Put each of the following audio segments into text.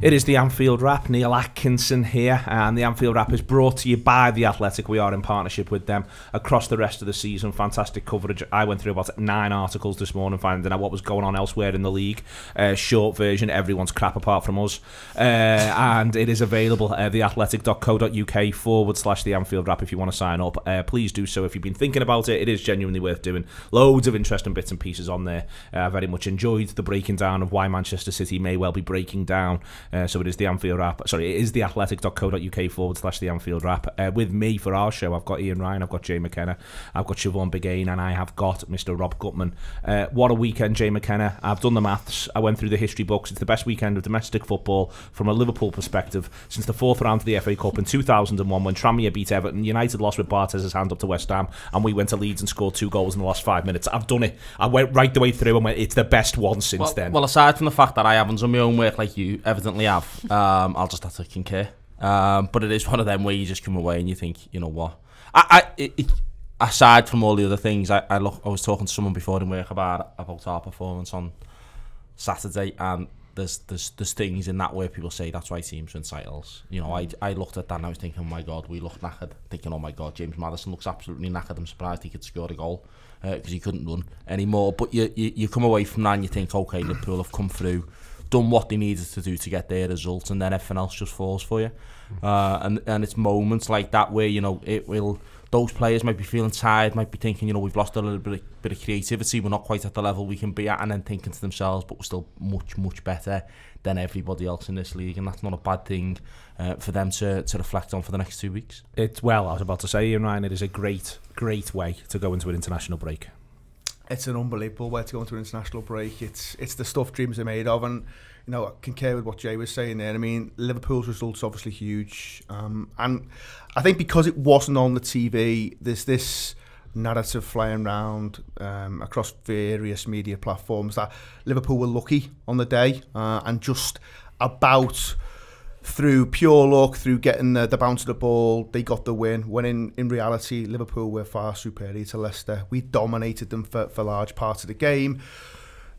It is the Anfield Wrap. Neil Atkinson here, and the Anfield Wrap is brought to you by The Athletic. We are in partnership with them across the rest of the season. Fantastic coverage. I went through about 9 articles this morning finding out what was going on elsewhere in the league. Short version, everyone's crap apart from us. And it is available at theathletic.co.uk/the Anfield Wrap if you want to sign up. Please do so if you've been thinking about it. It is genuinely worth doing. Loads of interesting bits and pieces on there. I very much enjoyed the breaking down of why Manchester City may well be breaking down. So it is the Anfield Wrap. Sorry, it is theathletic.co.uk/the Anfield Wrap. With me for our show, I've got Ian Ryan, I've got Jay McKenna, I've got Siobhan Biggane, and I have got Mr. Rob Gutmann. What a weekend, Jay McKenna. I've done the maths. I went through the history books. It's the best weekend of domestic football from a Liverpool perspective since the 4th round of the FA Cup in 2001 when Tranmere beat Everton. United lost with Bartez's hand up to West Ham, and we went to Leeds and scored 2 goals in the last 5 minutes. I've done it. I went right the way through and went, it's the best one since then. Well, aside from the fact that I haven't done my own work like you evidently have, I'll just have to concur. But it is one of them where you just come away and you think, you know what? Aside from all the other things, I was talking to someone before in work about our performance on Saturday, and there's things in that where people say that's why teams win titles. You know, I looked at that and I was thinking, oh my God, we look knackered. Thinking, oh my God, James Maddison looks absolutely knackered. I'm surprised he could score a goal because he couldn't run anymore. But you come away from that and you think, okay, Liverpool have come through, done what they needed to do to get their results, and then everything else just falls for you. And it's moments like that where, you know, those players might be feeling tired, might be thinking, you know, we've lost a little bit of creativity, we're not quite at the level we can be at, and then thinking to themselves, but we're still much better than everybody else in this league, and that's not a bad thing for them to reflect on for the next 2 weeks. Well, I was about to say, Ian Ryan, it is a great way to go into an international break. It's an unbelievable way to go into an international break. It's the stuff dreams are made of, and you know, I concur with what Jay was saying there. I mean, Liverpool's results obviously huge, and I think because it wasn't on the TV, there's this narrative flying around across various media platforms that Liverpool were lucky on the day, and just about through pure luck, through getting the bounce of the ball, they got the win. When in reality, Liverpool were far superior to Leicester. We dominated them for large parts of the game.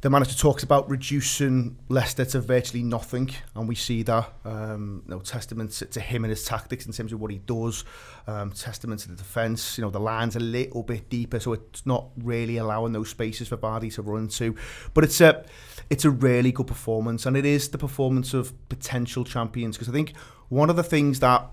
The manager talks about reducing Leicester to virtually nothing, and we see that. You know, testament to him and his tactics in terms of what he does. Testament to the defence. You know, the line's a little bit deeper, so it's not really allowing those spaces for Vardy to run into. But it's a really good performance, and it is the performance of potential champions. Because I think one of the things that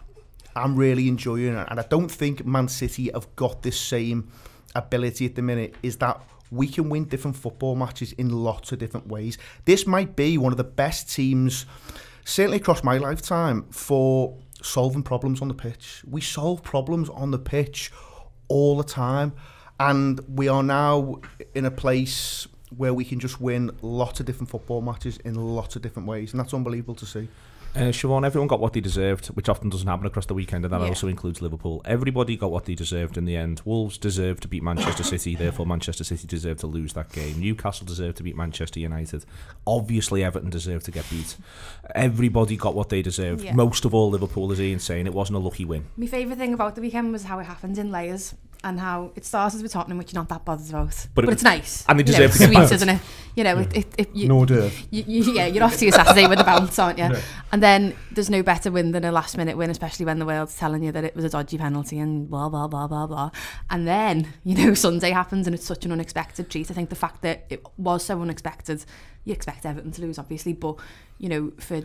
I'm really enjoying, and I don't think Man City have got this same ability at the minute, is that we can win different football matches in lots of different ways. This might be one of the best teams, certainly across my lifetime, for solving problems on the pitch. We solve problems on the pitch all the time, and we are now in a place where we can just win lots of different football matches in lots of different ways, and that's unbelievable to see. Siobhan, everyone got what they deserved, which often doesn't happen across the weekend, and that also includes Liverpool. Everybody got what they deserved in the end. Wolves deserved to beat Manchester City, therefore Manchester City deserved to lose that game. Newcastle deserved to beat Manchester United. Obviously Everton deserved to get beat. Everybody got what they deserved. Yeah. Most of all Liverpool, as Ian's saying, it wasn't a lucky win. My favourite thing about the weekend was how it happened in layers, and how it started with Tottenham, which you're not that bothered about, but it's nice, and they deserve to get sweet, isn't it? You know, no dirt. You're off to your Saturday with a bounce, aren't you? Yeah. And then there's no better win than a last minute win, especially when the world's telling you that it was a dodgy penalty and blah blah blah blah blah. And then, you know, Sunday happens and it's such an unexpected treat. I think the fact that it was so unexpected, you expect Everton to lose, obviously, but you know, for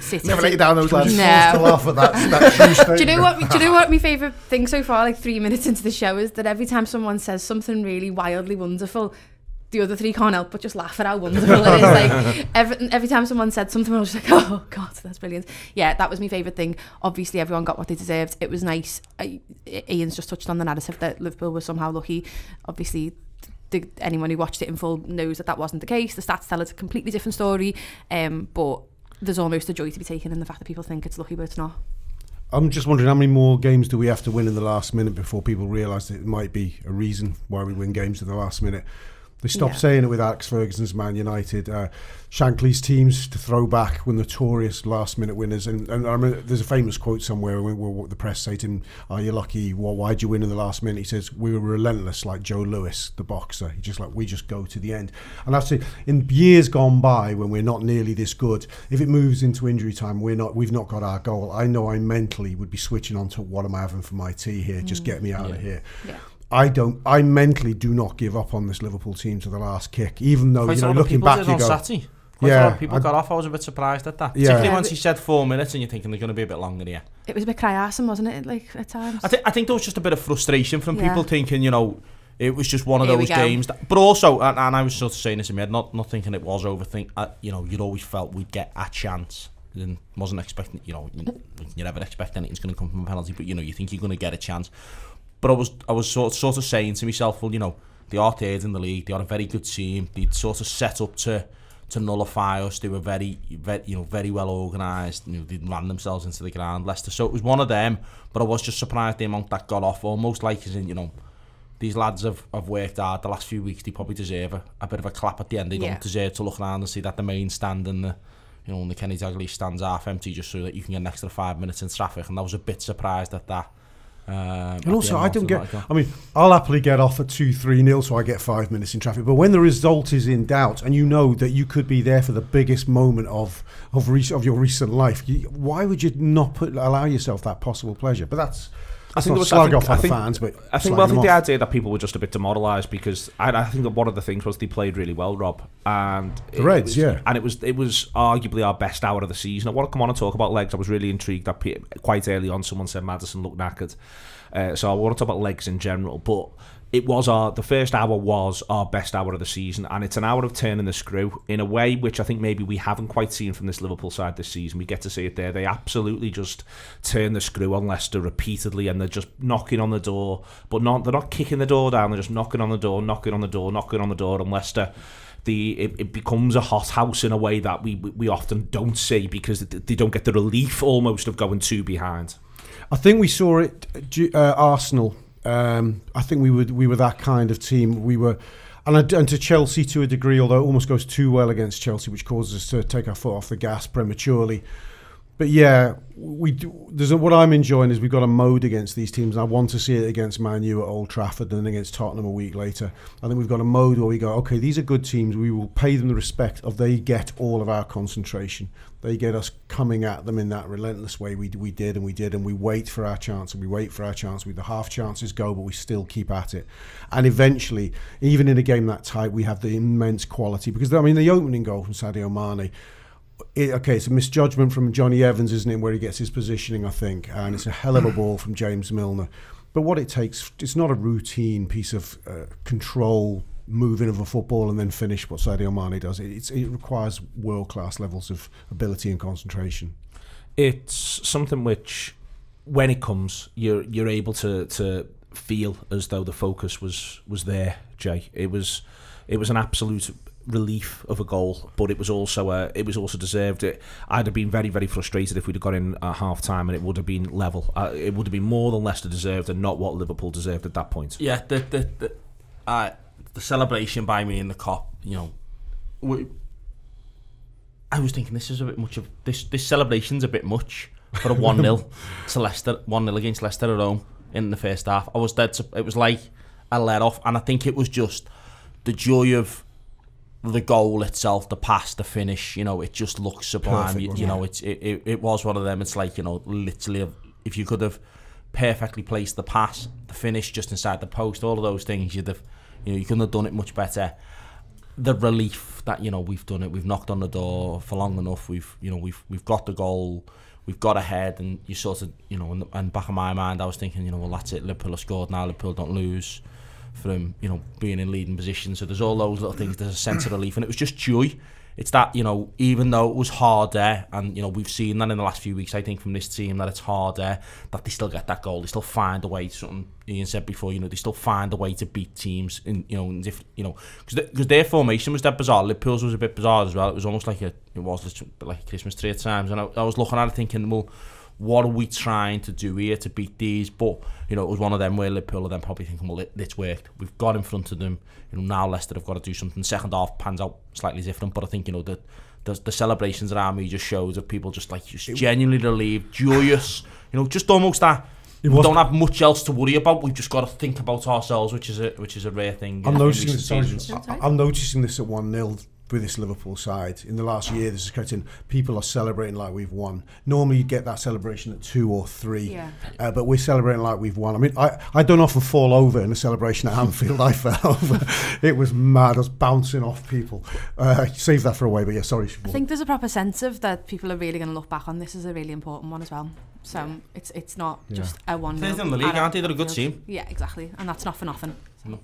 City, never let you down those lads. No. To laugh at that do you know what my favourite thing so far, like 3 minutes into the show, is that every time someone says something really wildly wonderful, the other three can't help but just laugh at how wonderful it is. Like every time someone said something, I was just like, oh God, that's brilliant. Yeah, that was my favourite thing. Obviously, everyone got what they deserved. It was nice. Ian's just touched on the narrative that Liverpool was somehow lucky. Obviously, anyone who watched it in full knows that wasn't the case. The stats tell us a completely different story, but there's almost a joy to be taken in the fact that people think it's lucky, but it's not. I'm just wondering, how many more games do we have to win in the last minute before people realise that it might be a reason why we win games in the last minute? They stopped saying it with Alex Ferguson's Man United. Shankly's teams to throw back were notorious last-minute winners. And I remember there's a famous quote somewhere where the press say to him, "Are you lucky? Why'd you win in the last minute?" He says, "We were relentless like Joe Louis, the boxer." We just go to the end. And that's it. In years gone by, when we're not nearly this good, if it moves into injury time, we've not got our goal. I know I mentally would be switching on to what am I having for my tea here? Just get me out of here. Yeah. I mentally do not give up on this Liverpool team to the last kick, even though, looking back, you go... Quite a lot of people got off. I was a bit surprised at that. Particularly once he said 4 minutes and you're thinking they're going to be a bit longer here. It was a bit cry-arsome, wasn't it, like, at times? I think there was just a bit of frustration from people thinking, it was just one of those games. But also, and I was sort of saying this in my head, not thinking it was overthink. You'd always felt we'd get a chance. And wasn't expecting, you never expect anything's going to come from a penalty, but, you think you're going to get a chance. But I was sort of saying to myself, well, they are third in the league. They are a very good team. They'd sort of set up to nullify us. They were very well organised. They ran themselves into the ground, Leicester. So it was one of them. But I was just surprised the amount that got off. Almost like, as in, these lads have worked hard the last few weeks. They probably deserve a bit of a clap at the end. They don't deserve to look around and see that the main stand and the Kenny Dalglish stands half empty just so that you can get an extra 5 minutes in traffic. And I was a bit surprised at that. And also, I don't get... I mean, I'll happily get off at 2-3-0 so I get 5 minutes in traffic. But when the result is in doubt and you know that you could be there for the biggest moment of your recent life, why would you not allow yourself that possible pleasure? But that's... I think the idea that people were just a bit demoralised because I think that one of the things was they played really well, Rob, and the Reds, and it was arguably our best hour of the season. I want to come on and talk about legs. I was really intrigued that quite early on someone said Maddison looked knackered, so I want to talk about legs in general, but. It was the first hour was our best hour of the season, and it's an hour of turning the screw in a way which I think maybe we haven't quite seen from this Liverpool side this season. We get to see it there. They absolutely just turn the screw on Leicester repeatedly, and they're just knocking on the door, but they're not kicking the door down. They're just knocking on the door, and Leicester. It becomes a hothouse in a way that we often don't see because they don't get the relief almost of going two behind. I think we saw it Arsenal. I think we were that kind of team. We were, and to Chelsea to a degree, although it almost goes too well against Chelsea, which causes us to take our foot off the gas prematurely. But yeah, what I'm enjoying is we've got a mode against these teams. And I want to see it against Man U at Old Trafford and then against Tottenham a week later. I think we've got a mode where we go, okay, these are good teams. We will pay them the respect of they get all of our concentration. They get us coming at them in that relentless way. We did, and we wait for our chance, and we wait for our chance. The half chances go, but we still keep at it. And eventually, even in a game that tight, we have the immense quality. Because, I mean, the opening goal from Sadio Mane, it's a misjudgment from Johnny Evans, isn't it, where he gets his positioning, I think. And it's a hell of a ball from James Milner. But what it takes, it's not a routine piece of control moving of a football and then finish what Sadio Mane does. It requires world-class levels of ability and concentration. It's something which, when it comes, you're able to feel as though the focus was there, Jay. It was an absolute relief of a goal, but it was also deserved. I'd have been very, very frustrated if we'd have got in at half time and it would have been level. It would have been more than Leicester deserved and not what Liverpool deserved at that point. Yeah, the celebration by me in the Kop, I was thinking this is a bit much of this celebration's a bit much for a 1-0 to Leicester, 1-0 against Leicester at home in the first half. I was dead. It was like a let off, and I think it was just the joy of the goal itself, the pass, the finish. It just looks sublime. Perfect, it was one of them. It's like literally, if you could have perfectly placed the pass, the finish just inside the post, all of those things, you'd have. You couldn't have done it much better. The relief that we've done it, we've knocked on the door for long enough. We've got the goal, we've got ahead, and you sort of and back of my mind, I was thinking, well, that's it. Liverpool have scored now. Liverpool don't lose from being in leading position. So there's all those little things. There's a sense of relief, and it was just joy. It's that even though it was hard there, and we've seen that in the last few weeks, I think, from this team, that it's hard there, that they still get that goal. They still find a way. Something Ian said before, they still find a way to beat teams because their formation was that bizarre. Liverpool's was a bit bizarre as well. It was almost like like a Christmas tree at times, and I was looking at it thinking, well, what are we trying to do here to beat these? But, you know, it was one of them where Liverpool are then probably thinking, well, it's worked. We've got in front of them. You know, now Leicester have got to do something. Second half pans out slightly different, but I think, you know, the celebrations around me just shows of people just genuinely relieved, joyous, you know, just almost that. We don't have much else to worry about. We've just got to think about ourselves, which is a rare thing. I'm noticing this at 1-0 with this Liverpool side. In the last year, this is creating, people are celebrating like we've won. Normally you get that celebration at 2 or 3, but we're celebrating like we've won. I mean, I don't often fall over in a celebration at Anfield. I fell over. It was mad. I was bouncing off people. Save that for a way, but yeah, sorry. I think there's a proper sense of that people are really going to look back on this as a really important one as well. So it's not just a 1-0. They're in the league, aren't they? They're a good team. Yeah, exactly. And that's not for nothing. No.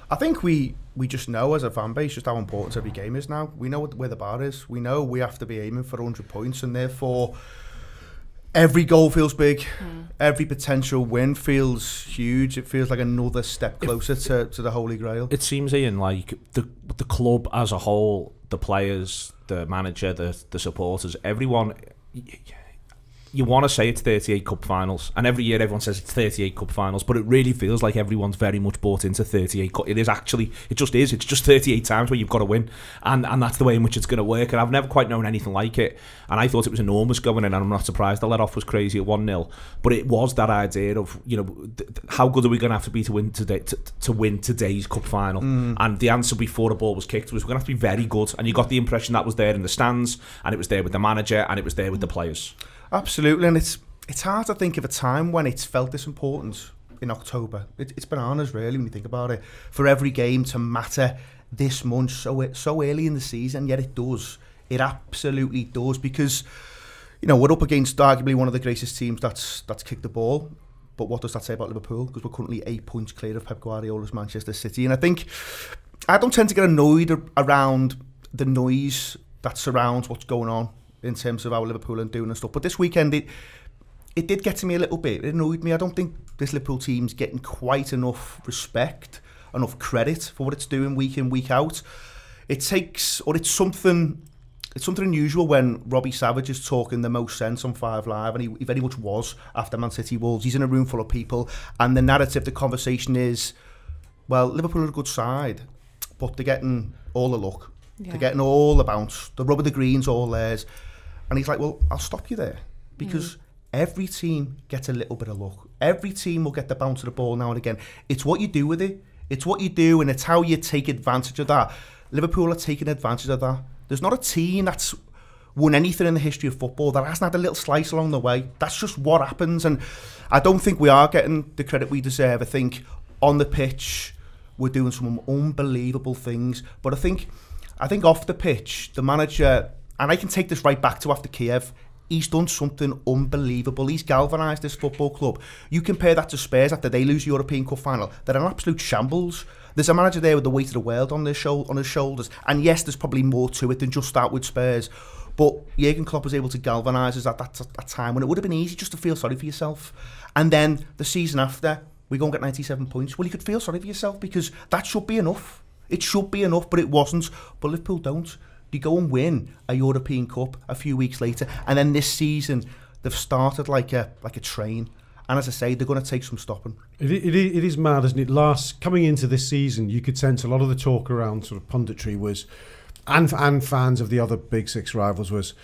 I think we just know as a fan base just how important every game is now. We know where the bar is. We know we have to be aiming for 100 points, and therefore every goal feels big. Every potential win feels huge. It feels like another step closer to the Holy Grail. It seems, Ian, like the club as a whole, the players, the manager, the supporters, everyone... You want to say it's 38 cup finals, and every year everyone says it's 38 cup finals, but it really feels like everyone's very much bought into 38 cup. It just 38 times where you've got to win, and that's the way in which it's going to work. And I've never quite known anything like it, and I thought it was enormous going in, and I'm not surprised the let-off was crazy at 1-0, but it was that idea of, you know, how good are we going to have to be to win today to win today's cup final? And the answer before the ball was kicked was we're going to have to be very good, and you got the impression that was there in the stands, and it was there with the manager, and it was there with the players. Absolutely, and it's hard to think of a time when it's felt this important in October. It's bananas, really, when you think about it. For every game to matter this much so early in the season, yet it does. It absolutely does, because, you know, we're up against arguably one of the greatest teams that's kicked the ball. But what does that say about Liverpool? Because we're currently 8 points clear of Pep Guardiola's Manchester City, and I think I don't tend to get annoyed around the noise that surrounds what's going on in terms of how Liverpool are doing and stuff. But this weekend, it did get to me a little bit. It annoyed me. I don't think this Liverpool team's getting quite enough respect, enough credit for what it's doing week in, week out. It's something unusual when Robbie Savage is talking the most sense on 5 Live, and he very much was after Man City Wolves. He's in a room full of people, and the narrative, the conversation is, well, Liverpool are a good side, but they're getting all the luck. Yeah. They're getting all the bounce. The rub of the green's all theirs. And he's like, well, I'll stop you there, because every team gets a little bit of luck. Every team will get the bounce of the ball now and again. It's what you do with it. It's what you do, and it's how you take advantage of that. Liverpool are taking advantage of that. There's not a team that's won anything in the history of football that hasn't had a little slice along the way. That's just what happens, and I don't think we are getting the credit we deserve. I think on the pitch we're doing some unbelievable things, but I think off the pitch, the manager... And I can take this right back to after Kiev. He's done something unbelievable. He's galvanised this football club. You compare that to Spurs after they lose the European Cup final. They're an absolute shambles. There's a manager there with the weight of the world on his shoulders. And yes, there's probably more to it than just that with Spurs. But Jürgen Klopp was able to galvanise us at that time when it would have been easy just to feel sorry for yourself. And then the season after, we go and get 97 points. Well, you could feel sorry for yourself, because that should be enough. It should be enough, but it wasn't. But Liverpool don't. They go and win a European Cup a few weeks later, and then this season they've started like a train. And as I say, they're going to take some stopping. It is mad, isn't it? Coming into this season, you could sense a lot of the talk around sort of punditry was, and fans of the other Big Six rivals was,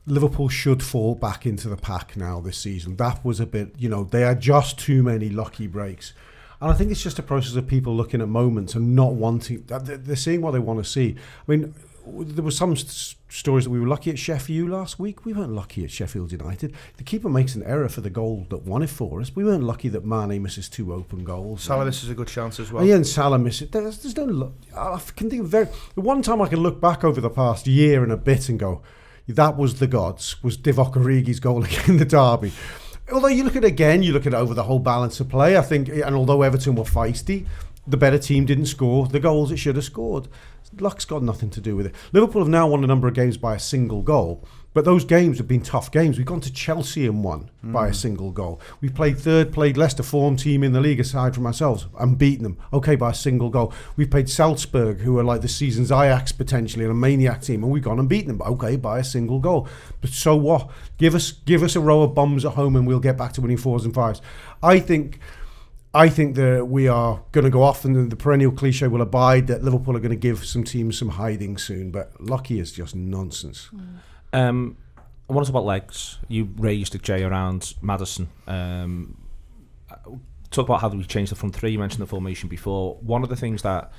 Liverpool should fall back into the pack now this season. That was a bit, you know, they had just too many lucky breaks. And I think it's just a process of people looking at moments and not wanting, they're seeing what they want to see. I mean, there were some stories that we were lucky at Sheffield last week. We weren't lucky at Sheffield United. The keeper makes an error for the goal that won it for us. We weren't lucky that Mane misses 2 open goals. Salah misses a good chance as well. Yeah, and Salah misses. There's no look. I can think of the one time I can look back over the past year and a bit and go, that was the gods, was Divock Origi's goal in the derby. Although you look at it again, you look at it over the whole balance of play, I think, and although Everton were feisty, the better team didn't score the goals it should have scored. Luck's got nothing to do with it. Liverpool have now won a number of games by a single goal, but those games have been tough games. We've gone to Chelsea and won by a single goal. We played Leicester, form team in the league aside from ourselves, and beaten them, okay, by a single goal. We've played Salzburg, who are like the season's Ajax potentially, and a maniac team, and we've gone and beaten them, okay, by a single goal. But so what? Give us a row of bombs at home and we'll get back to winning 4s and 5s. I think that we are going to go off, and the perennial cliche will abide that Liverpool are going to give some teams some hiding soon, but lucky is just nonsense. I want to talk about legs. You raised it, Jay, around Maddison. Talk about how we changed the front three. You mentioned the formation before. One of the things that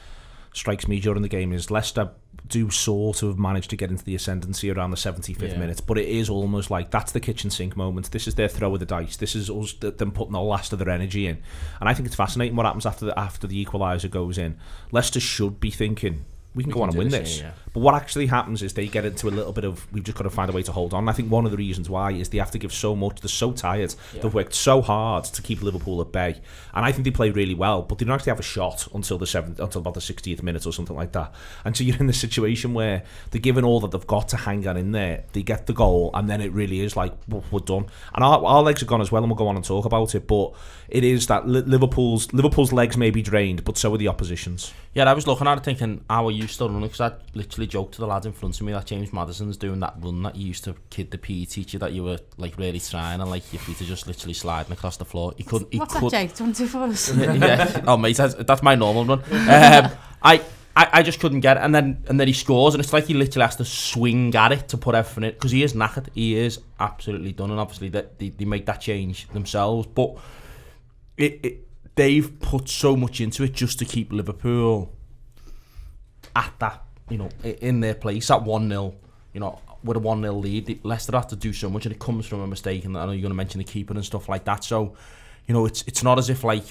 strikes me during the game is Leicester do sort of manage to get into the ascendancy around the 75th minute, but it is almost like that's the kitchen sink moment. This is their throw of the dice. This is us them putting the last of their energy in, and I think it's fascinating what happens after the equaliser goes in. Leicester should be thinking, we can go on and win this. But what actually happens is they get into a little bit of, we've just got to find a way to hold on. I think one of the reasons why is they have to give so much. They're so tired. They've worked so hard to keep Liverpool at bay. And I think they play really well, but they don't actually have a shot until about the 60th minute or something like that. And so you're in the situation where they're giving all that they've got to hang on in there. They get the goal, and then it really is like, we're done. And our legs are gone as well, and we'll go on and talk about it. But it is that Liverpool's legs may be drained, but so are the opposition's. Yeah, I was looking at it thinking, how are you still running? Because I literally joked to the lads in front of me that James Maddison's doing that run that you used to kid the PE teacher that you were like really trying, and like your feet are just literally sliding across the floor. He couldn't. What's that, Jake? 1, 2, 4. Yeah. Oh mate, that's my normal run. I just couldn't get it, and then he scores, and it's like he literally has to swing at it to put everything in, because he is knackered. He is absolutely done, and obviously that they make that change themselves, but they've put so much into it just to keep Liverpool at that, in their place at 1-0, with a 1-0 lead. Leicester have to do so much, and it comes from a mistake, and I know you're going to mention the keeper and stuff like that, so it's not as if like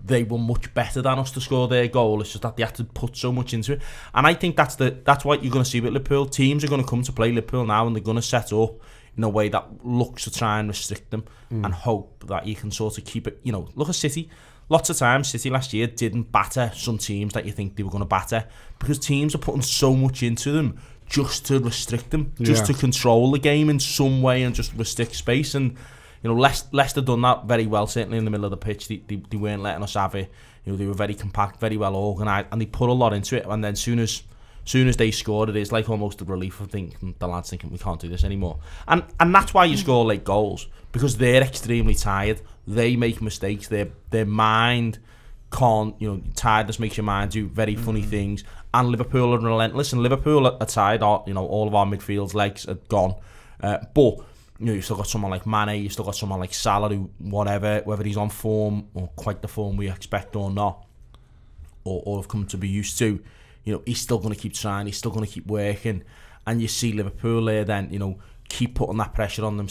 they were much better than us to score their goal. It's just that they have to put so much into it, and I think that's what you're going to see with Liverpool. Teams are going to come to play Liverpool now, and they're going to set up in a way that looks to try and restrict them and hope that you can sort of keep it. Look at City. Lots of times, City last year didn't batter some teams that you think they were going to batter, because teams are putting so much into them just to restrict them, just to control the game in some way and just restrict space. And Leicester done that very well, certainly in the middle of the pitch. They weren't letting us have it. They were very compact, very well organised, and they put a lot into it. And then soon as they scored, it is like almost a relief of thinking, the lads thinking we can't do this anymore. And that's why you score late goals, because they're extremely tired. They make mistakes. Their mind can't, tiredness makes your mind do very funny things. And Liverpool are relentless. And Liverpool are tired. All of our midfield's legs are gone. But you've still got someone like Mane. You've still got someone like Salah, who whether he's on form or quite the form we expect or not, or have come to be used to. He's still going to keep trying. He's still going to keep working. And you see Liverpool there then, keep putting that pressure on them.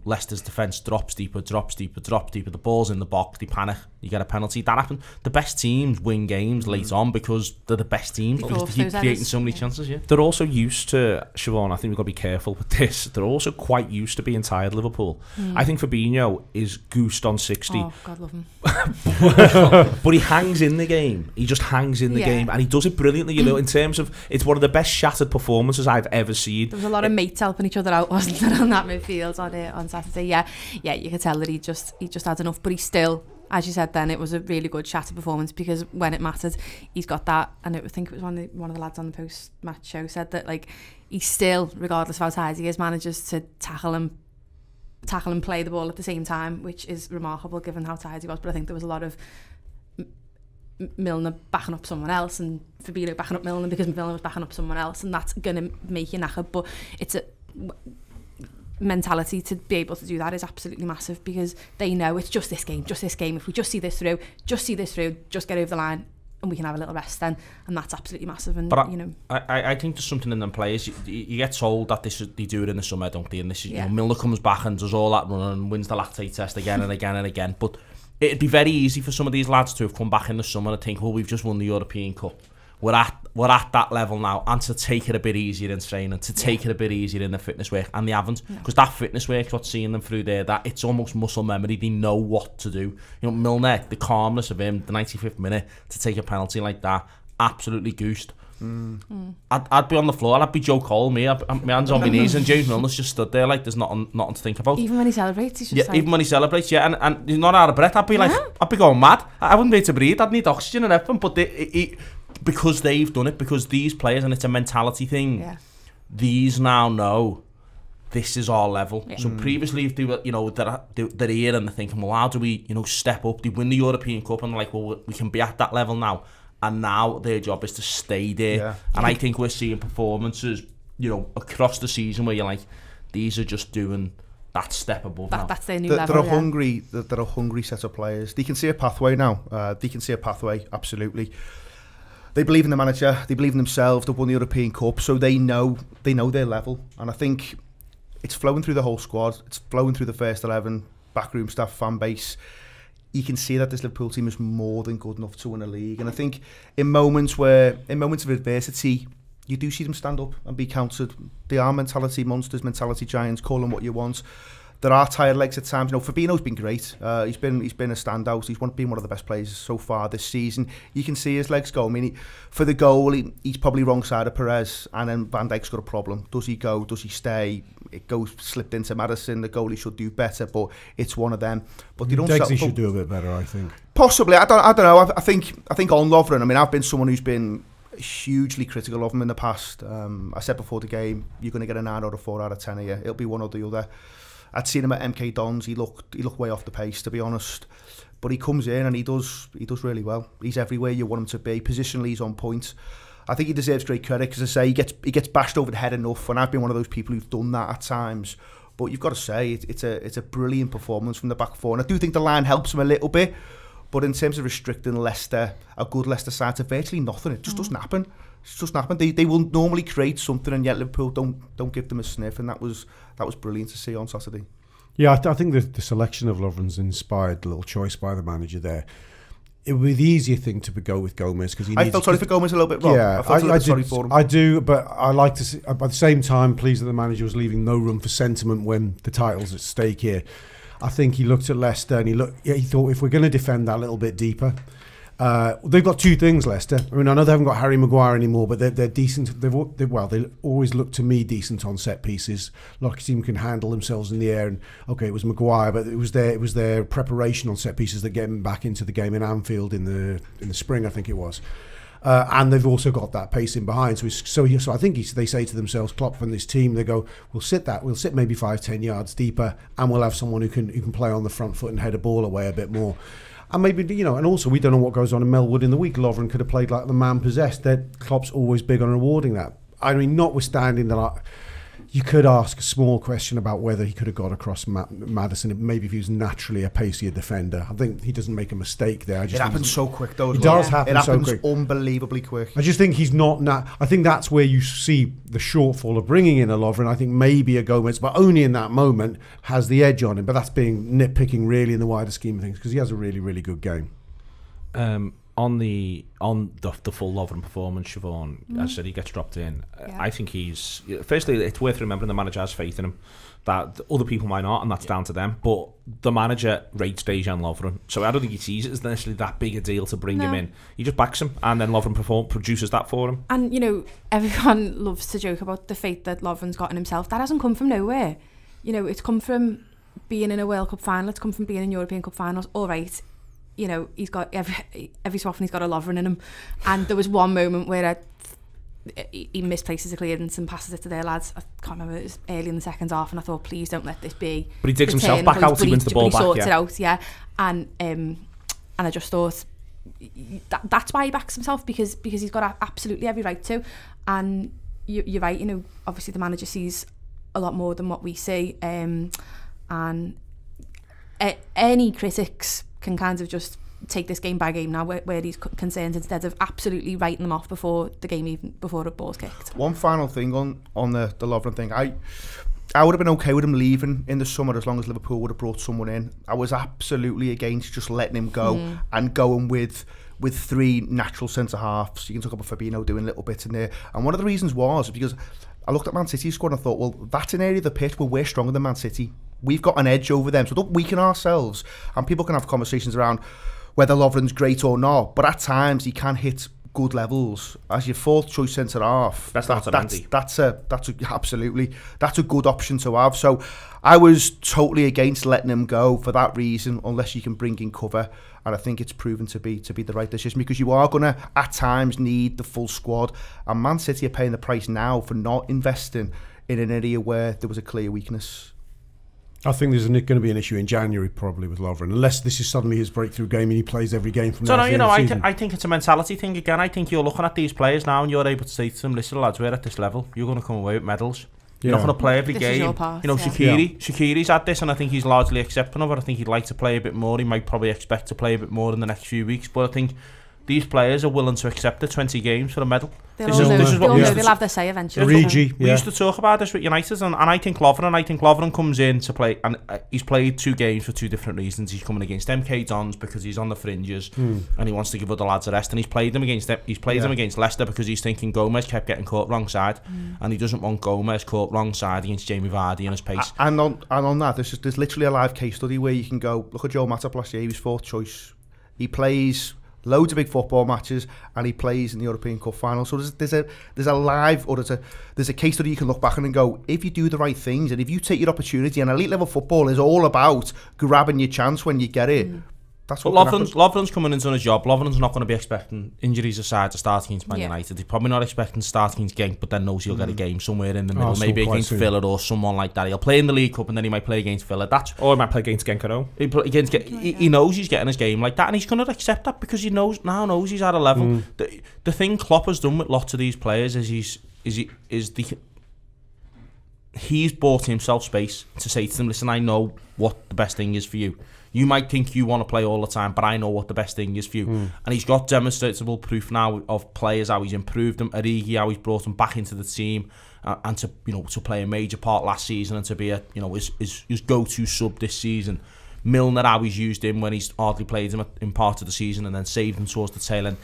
Leicester's defence drops deeper. The ball's in the box. They panic. You get a penalty. That happens. The best teams win games late on because they're the best teams. Because they keep creating so many chances. Yeah. They're also used to, Siobhan, I think we've got to be careful with this. They're also quite used to being tired, Liverpool. I think Fabinho is goosed on 60. Oh, God love him. But he hangs in the game. He just hangs in the game, and he does it brilliantly. In terms of, it's one of the best shattered performances I've ever seen. There was a lot of mates helping each other out, wasn't there, on that midfield on Saturday? Yeah, you could tell that he just had enough, but he still, as you said then, it was a really good shattered performance, because when it mattered, he's got that. And I think it was one of the lads on the post-match show said that like he still, regardless of how tired he is, manages to tackle and play the ball at the same time, which is remarkable given how tired he was. But I think there was a lot of Milner backing up someone else and Fabinho backing up Milner because Milner was backing up someone else, and that's going to make you knackered. But it's a mentality to be able to do that is absolutely massive, because they know it's just this game. If we just see this through, just get over the line, and we can have a little rest then, and that's absolutely massive. And but I think there's something in them players. You get told that they do it in the summer, don't they? And this is Milner comes back and does all that running and wins the lactate test again and again and again. But it'd be very easy for some of these lads to have come back in the summer and think, well, we've just won the European Cup. We're at we're at that level now, and to take it a bit easier in training, to take it a bit easier in the fitness work, and they haven't, because that fitness work's what's seeing them through there. That it's almost muscle memory. They know what to do. You know, Milner, the calmness of him, the 95th minute to take a penalty like that, absolutely goosed. I'd be on the floor. I'd be Joe Cole, me. My hands on my knees, and James Milner's just stood there like there's nothing to think about. Even when he celebrates, he's just yeah, like, even when he celebrates, yeah, and he's not out of breath. I'd be like, I'd be going mad. I wouldn't be able to breathe. I'd need oxygen and everything. But because they've done it, because these players, and it's a mentality thing. Yeah. These now know this is our level. Yeah. So previously, if they were, you know, they're here and they're thinking, well, how do we, you know, step up? They win the European Cup and they're like, well, we can be at that level now. And now their job is to stay there. Yeah. And I think we're seeing performances, you know, across the season where you're like, these are just doing that step above now. That's their new level. They're a hungry set of players. They can see a pathway now. They can see a pathway, absolutely. They believe in the manager. They believe in themselves. They've won the European Cup, so they know their level. And I think it's flowing through the whole squad. It's flowing through the first 11, backroom staff, fan base. You can see that this Liverpool team is more than good enough to win a league. And I think in moments of adversity, you do see them stand up and be counted. They are mentality monsters, mentality giants, call them what you want. There are tired legs at times. You know, Fabinho's been great. He's been a standout. He's been one of the best players so far this season. You can see his legs go. I mean, for the goal, he's probably wrong side of Perez, and then Van Dijk's got a problem. Does he go? Does he stay? It goes slipped into Maddison. The goalie should do better, but it's one of them. But they don't. Dexy should do a bit better, I think. Possibly. I don't know. I think on Lovren. I mean, I've been someone who's been hugely critical of him in the past. I said before the game, you're going to get a 9 out of 4 out of 10 here. It'll be one or the other. I'd seen him at MK Dons. He looked way off the pace, to be honest. But he comes in and he does really well. He's everywhere you want him to be. Positionally, he's on point. I think he deserves great credit, because I say he gets bashed over the head enough, and I've been one of those people who've done that at times. But you've got to say it's a brilliant performance from the back four, and I do think the line helps him a little bit. But in terms of restricting Leicester, a good Leicester side, to virtually nothing, it just doesn't happen. It doesn't happen. They will normally create something, and yet Liverpool don't give them a sniff, and that was brilliant to see on Saturday. Yeah, I think the selection of Lovren's inspired a little choice by the manager there. It would be the easier thing to go with Gomez, because I felt sorry for Gomez a little bit, Rob. Yeah, I sorry for him. I do, but I like to see, at the same time, pleased that the manager was leaving no room for sentiment when the title's at stake here. I think he looked at Leicester and he thought, if we're going to defend that a little bit deeper, they've got two things, Leicester. I mean, I know they haven't got Harry Maguire anymore, but they're decent. They always look to me decent on set pieces. Like a team can handle themselves in the air. And okay, it was Maguire, but it was their preparation on set pieces that get them back into the game in Anfield in the spring, I think it was. And they've also got that pace in behind. So I think they say to themselves, Klopp and this team, they go, we'll sit maybe 5-10 yards deeper, and we'll have someone who can play on the front foot and head a ball away a bit more. And maybe, you know, and also we don't know what goes on in Melwood in the week. Lovren could have played like the man possessed. Klopp's always big on rewarding that. I mean, notwithstanding that, you could ask a small question about whether he could have got across Maddison, maybe if he was naturally a pacier defender. I think he doesn't make a mistake there. It happens so quick, though. It does happen so quick. It happens unbelievably quick. I just think he's not... I think that's where you see the shortfall of bringing in a Lovren. I think maybe a Gomez, but only in that moment, has the edge on him. But that's being nitpicking really in the wider scheme of things, because he has a really, really good game. On the full Lovren performance, Siobhan, as I said, he gets dropped in. Yeah. I think he's... Firstly, it's worth remembering the manager has faith in him. That other people might not, and that's down to them. But the manager rates Dejan Lovren. So I don't think he sees it as necessarily that big a deal to bring him in. He just backs him, and then Lovren produces that for him. And, you know, everyone loves to joke about the faith that Lovren's got in himself. That hasn't come from nowhere. You know, it's come from being in a World Cup final. It's come from being in European Cup finals. All right. You know, he's got every so often he's got a Lovren in him, and there was one moment where he misplaces a clearance and passes it to their lads. I can't remember, it was early in the second half, and I thought, please don't let this be. But he digs himself back out, he wins the ball back. He sorts it out, yeah. And I just thought that's why he backs himself, because he's got absolutely every right to. And you're right, you know, obviously the manager sees a lot more than what we see, and any critics can kind of just take this game by game now where he's concerned, instead of absolutely writing them off before the game, even before a ball's kicked. One final thing on the Lovren thing, I would have been okay with him leaving in the summer as long as Liverpool would have brought someone in. I was absolutely against just letting him go and going with with 3 natural centre-halves. You can talk about Fabinho doing little bits in there. And one of the reasons was because I looked at Man City's squad and I thought, well, that's an area of the pitch where we're stronger than Man City. We've got an edge over them, so don't weaken ourselves. And people can have conversations around whether Lovren's great or not, but at times he can hit good levels as your 4th choice centre half. That's absolutely a good option to have. So I was totally against letting him go for that reason, unless you can bring in cover. And I think it's proven to be the right decision, because you are going to at times need the full squad, and Man City are paying the price now for not investing in an area where there was a clear weakness. I think there's going to be an issue in January probably with Lovren, unless this is suddenly his breakthrough game and he plays every game from now to the end of the season. I think it's a mentality thing again. I think you're looking at these players now and you're able to say to them, listen lads, we're at this level, you're going to come away with medals. You're not going to play every game. Is your part, Shaqiri's at this, and I think he's largely accepting of it. I think he'd like to play a bit more. He might probably expect to play a bit more in the next few weeks, but I think these players are willing to accept the 20 games for a medal. They'll have their say eventually. We used to talk about this with United, and I think Lovren comes in to play, and he's played 2 games for 2 different reasons. He's coming against MK Dons because he's on the fringes and he wants to give other lads a rest, and he's played them against Leicester because he's thinking Gomez kept getting caught wrong side, and he doesn't want Gomez caught wrong side against Jamie Vardy and his pace. And on that, there's literally a live case study where you can go look at Joe Matip last year. He was 4th choice. He plays loads of big football matches, and he plays in the European Cup final. So there's a case study you can look back on and go, if you do the right things and if you take your opportunity, and elite level football is all about grabbing your chance when you get it. That's what Lovren's coming into his job. Lovren's not going to be expecting injuries aside to start against Man United. He's probably not expecting to start against Genk, but then knows he'll get a game somewhere in the middle, maybe against Villa or someone like that. He'll play in the League Cup and then he might play against Villa. Or he might play against Genk at home. He knows he's getting his game like that, and he's going to accept that because he knows he's at a level. The thing Klopp has done with lots of these players is he's bought himself space to say to them, listen, I know what the best thing is for you. You might think you want to play all the time, but I know what the best thing is for you. And he's got demonstrable proof now of players, how he's improved them. Origi, how he's brought them back into the team, and to play a major part last season, and to be his go-to sub this season. Milner, how he's used him when he's hardly played him in part of the season and then saved him towards the tail end.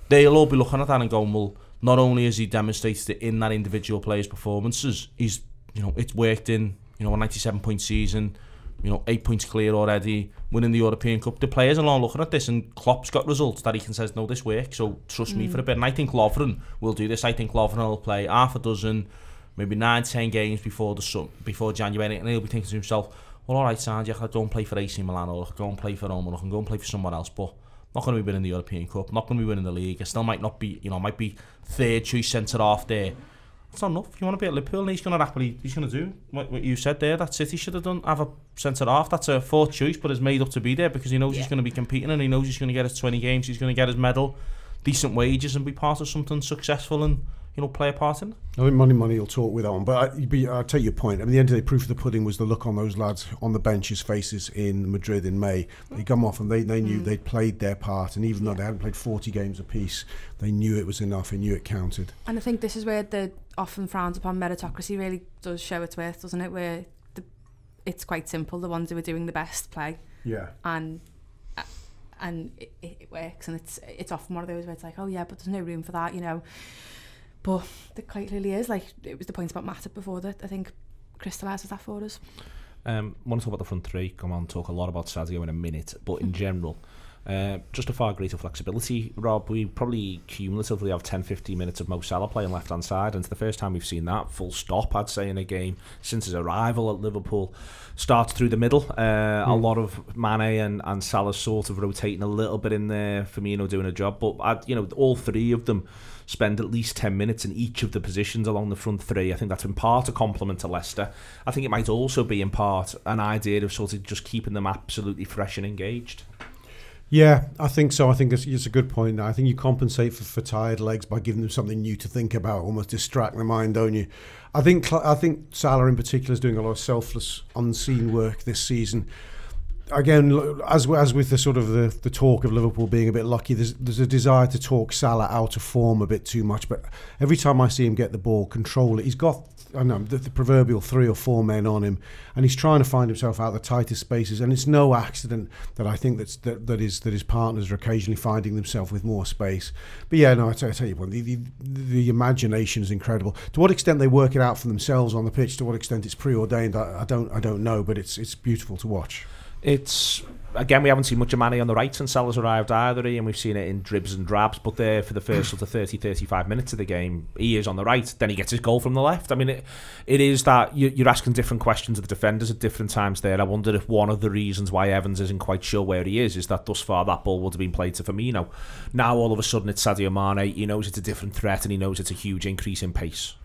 They'll all be looking at that and going, well, not only has he demonstrated it in that individual player's performances, it's worked in a 97-point season. 8 points clear already, winning the European Cup. The players are all looking at this, and Klopp's got results that he can say, no, this works, so trust me for a bit. And I think Lovren will do this. I think Lovren will play half a dozen, maybe 9-10 games before January, and he'll be thinking to himself, well, all right, Sandy, I can go and play for AC Milan, or I can go and play for Roma, or I can go and play for someone else, but not going to be winning the European Cup, not going to be winning the league. I still might not be, might be 3rd choice centre half there. That's not enough. If you want to be at Liverpool, and he's going to do what you said there, that City should have done, have a centre half that's a 4th choice, but is made up to be there because he knows he's going to be competing, and he knows he's going to get his 20 games, he's going to get his medal, decent wages, and be part of something successful, and play a part in it. I think money will talk with that one, but I take your point. I mean, the end of the day, proof of the pudding was the look on those lads on the bench's faces in Madrid in May. They come off and they knew they'd played their part, and even though they hadn't played 40 games apiece, they knew it was enough, they knew it counted. And I think this is where the often frowned upon meritocracy really does show its worth, doesn't it? Where it's quite simple, the ones who are doing the best play. Yeah. And it works, and it's often one of those where it's like, oh yeah, but there's no room for that, But there quite clearly is. Like, it was the point about Matip before that I think crystallises that for us. I want to talk about the front three. Come on, talk a lot about Sadio in a minute. But in general, just a far greater flexibility, Rob. We probably cumulatively have 10-15 minutes of Mo Salah playing left-hand side, and it's the first time we've seen that, full stop, I'd say, in a game since his arrival at Liverpool. Starts through the middle. A lot of Mane and Salah sort of rotating a little bit in there, Firmino doing a job. But, all three of them spend at least 10 minutes in each of the positions along the front three. I think that's in part a compliment to Leicester. I think it might also be in part an idea of sort of just keeping them absolutely fresh and engaged. Yeah, I think so. I think it's a good point. I think you compensate for tired legs by giving them something new to think about, almost distract their mind, don't you? I think Salah in particular is doing a lot of selfless, unseen work this season. again, as with the sort of the talk of Liverpool being a bit lucky, there's a desire to talk Salah out of form a bit too much. But every time I see him get the ball, control it, he's got the proverbial 3 or 4 men on him, and he's trying to find himself out the tightest spaces. And it's no accident that I think that his partners are occasionally finding themselves with more space. But yeah, no, I tell you what, the imagination is incredible. To what extent they work it out for themselves on the pitch, to what extent it's preordained, I don't know. But it's beautiful to watch. It's, again, we haven't seen much of Mane on the right since Salah's arrived either, and we've seen it in dribs and drabs, but there for the first sort of 30-35 minutes of the game, he is on the right, then he gets his goal from the left. I mean, it is that you're asking different questions of the defenders at different times there. I wonder if one of the reasons why Evans isn't quite sure where he is that thus far that ball would have been played to Firmino. Now all of a sudden it's Sadio Mane, he knows it's a different threat and he knows it's a huge increase in pace.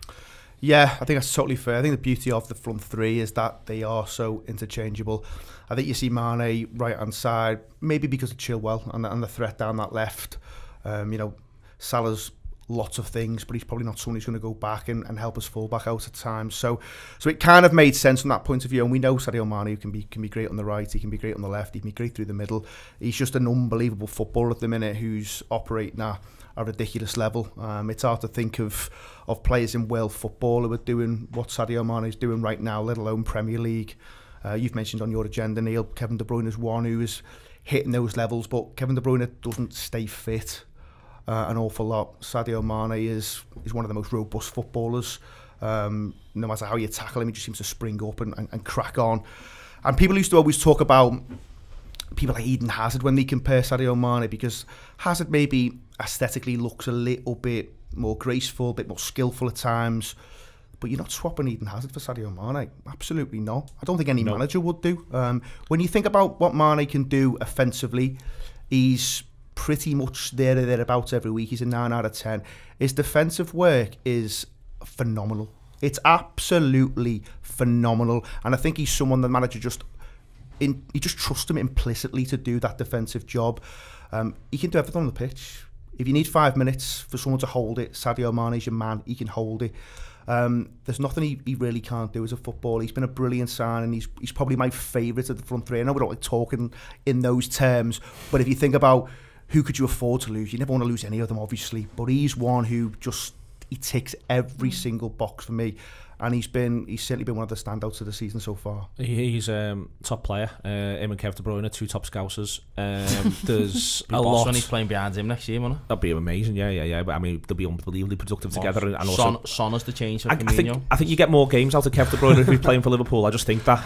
Yeah, I think that's totally fair. I think the beauty of the front three is that they are so interchangeable. I think you see Mane right-hand side, maybe because of Chilwell and the threat down that left. Salah's lots of things, but he's probably not someone who's going to go back and help us full back out at times. So it kind of made sense from that point of view. And we know Sadio Mane can be great on the right, he can be great on the left, he can be great through the middle. He's just an unbelievable footballer at the minute who's operating at a ridiculous level. It's hard to think of players in world football who are doing what Sadio Mane is doing right now, let alone Premier League. You've mentioned on your agenda, Neil, Kevin De Bruyne is one who is hitting those levels, but Kevin De Bruyne doesn't stay fit an awful lot. Sadio Mane is one of the most robust footballers. No matter how you tackle him, he just seems to spring up and crack on. And people used to always talk about people like Eden Hazard when they compare Sadio Mane, because Hazard maybe aesthetically looks a little bit more graceful, a bit more skillful at times. But you're not swapping Eden Hazard for Sadio Mane. Absolutely not. I don't think any manager would do. When you think about what Mane can do offensively, he's pretty much there or thereabouts every week. He's a 9 out of 10. His defensive work is phenomenal. It's absolutely phenomenal. And I think he's someone the manager he just trusts him implicitly to do that defensive job. He can do everything on the pitch. If you need 5 minutes for someone to hold it, Sadio Mane's your man. He can hold it. There's nothing he really can't do as a footballer. He's been a brilliant sign, and he's probably my favourite at the front three. I know we don't like talking in those terms, but if you think about who could you afford to lose, you never want to lose any of them, obviously. But he's one who he ticks every single box for me. And he's certainly been one of the standouts of the season so far. He's top player. Him and Kev De Bruyne, 2 top scousers. There's a lot when he's playing behind him next year, won't it? That'd be amazing. Yeah. But I mean, they'll be unbelievably productive together. And also, Son is the change for Firmino. I think you get more games out of Kev De Bruyne if he's playing for Liverpool. I just think that,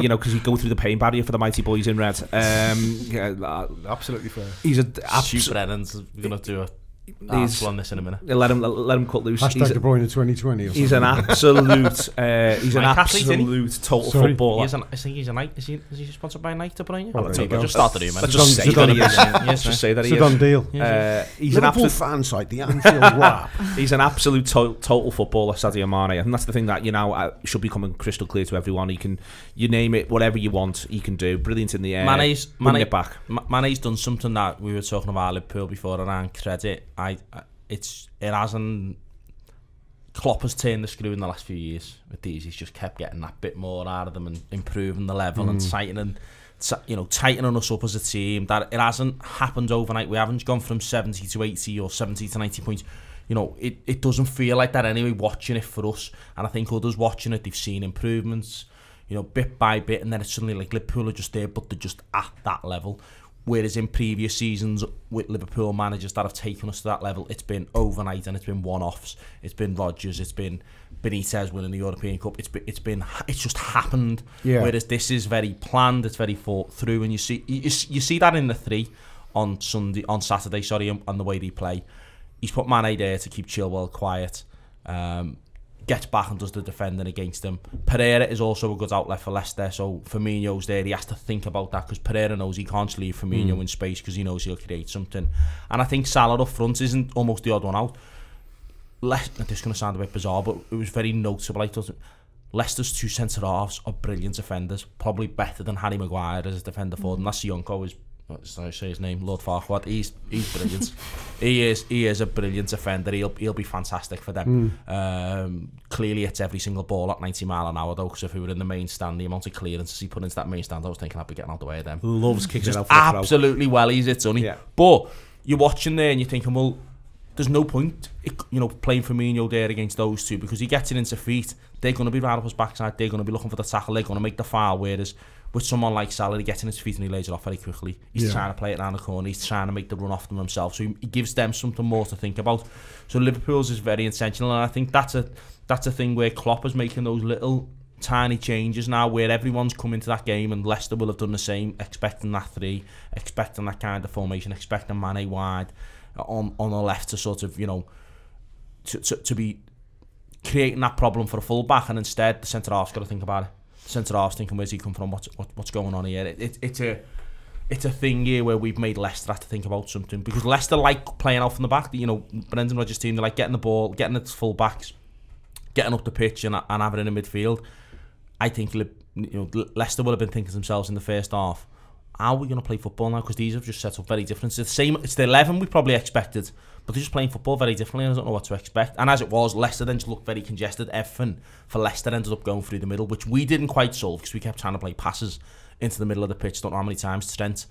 because you go through the pain barrier for the mighty boys in red. Absolutely fair. He's Stu Brennan's going to do a. He's on this in a minute. Let him cut loose. Hashtag De Bruyne 2020. Or he's an absolute. He's an absolute total footballer. I think he's a Nike. Is he sponsored by Nike, De Bruyne? Well, just start the man. Let's just say that he is. Let's just say that he is. It's a done deal. He's Liverpool an absolute fan site, the Anfield Wrap. He's an absolute total footballer, Sadio Mane, and that's the thing that should be coming crystal clear to everyone. He can, you name it, whatever you want, he can do. Brilliant in the air. Mane's done something that we were talking about Liverpool before around credit. It hasn't. Klopp has turned the screw in the last few years with these. He's just kept getting that bit more out of them and improving the level and tightening us up as a team. That it hasn't happened overnight. We haven't gone from 70 to 80 or 70 to 90 points. It doesn't feel like that anyway. Watching it for us, and I think others watching it, they've seen improvements. Bit by bit, and then it's suddenly like Liverpool are just there, but they're just at that level. Whereas in previous seasons with Liverpool managers that have taken us to that level, it's been overnight and it's been one-offs. It's been Rodgers, it's been Benitez winning the European Cup. It's just happened. Yeah. Whereas this is very planned, it's very thought through, and you see that in the 3 on Saturday, and the way they play. He's put Mane there to keep Chilwell quiet. Gets back and does the defending against him. Pereira is also a good outlet for Leicester, so Firmino's there. He has to think about that because Pereira knows he can't leave Firmino in space because he knows he'll create something. And I think Salah up front isn't almost the odd one out. This is going to sound a bit bizarre, but it was very noticeable. I thought Leicester's 2 centre-halves are brilliant defenders, probably better than Harry Maguire as a defender for them. That's Yonko is sorry, say his name, Lord Farquaad. He's brilliant. he is a brilliant defender. He'll be fantastic for them. Clearly it's every single ball at 90 mile an hour though, because if we were in the main stand, the amount of clearances he put into that main stand, I was thinking I'd be getting out the way of them. Loves kicking it out for absolutely well, he's it, Sonny. But you're watching there and you're thinking, well, there's no point, playing Firmino there against those two, because he gets it into feet, they're going to be right up his backside, they're going to be looking for the tackle, they're going to make the foul, whereas with someone like Salah, he gets in his feet and he lays it off very quickly. He's trying to play it around the corner, he's trying to make the run off them himself, so he gives them something more to think about. So Liverpool's is very intentional, and I think that's a thing where Klopp is making those little tiny changes now, where everyone's come into that game, and Leicester will have done the same, expecting that 3, expecting that kind of formation, expecting Mane wide on the left to sort of, to be creating that problem for a full back, and instead the centre half's got to think about it. The centre half's thinking, where's he come from? What's going on here? It's a thing here where we've made Leicester have to think about something, because Leicester like playing out from the back. Brendan Rodgers' team, they like getting the ball, getting its full backs, getting up the pitch and having it in midfield. I think Leicester would have been thinking to themselves in the first half, how are we going to play football now? Because these have just set up very different. It's the same. It's the 11 we probably expected, but they're just playing football very differently, and I don't know what to expect. And as it was, Leicester then just looked very congested. Everything for Leicester ended up going through the middle, which we didn't quite solve, because we kept trying to play passes into the middle of the pitch. Don't know how many times Trent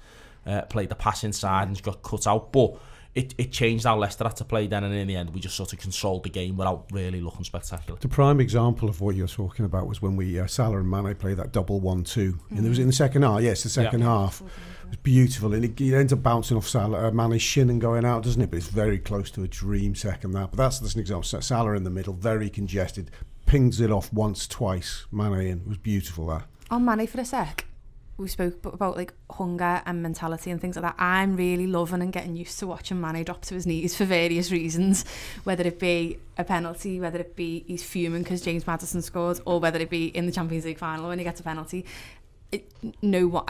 played the pass inside and just got cut out. But it changed how Leicester had to play then, and in the end we just sort of controlled the game without really looking spectacular. The prime example of what you're talking about was when we Salah and Mane played that double 1-2, and it was in the second half. Yes, the second half. It was beautiful, and it ends up bouncing off Salah, Mane's shin and going out, doesn't it? But it's very close to a dream second that. But that's an example. Salah in the middle, very congested, pings it off once, twice. Mane in. It was beautiful, that. On Mane for a sec, we spoke about like hunger and mentality and things like that. I'm really loving and getting used to watching Mane drop to his knees for various reasons, whether it be a penalty, whether it be he's fuming because James Maddison scored, or whether it be in the Champions League final when he gets a penalty. I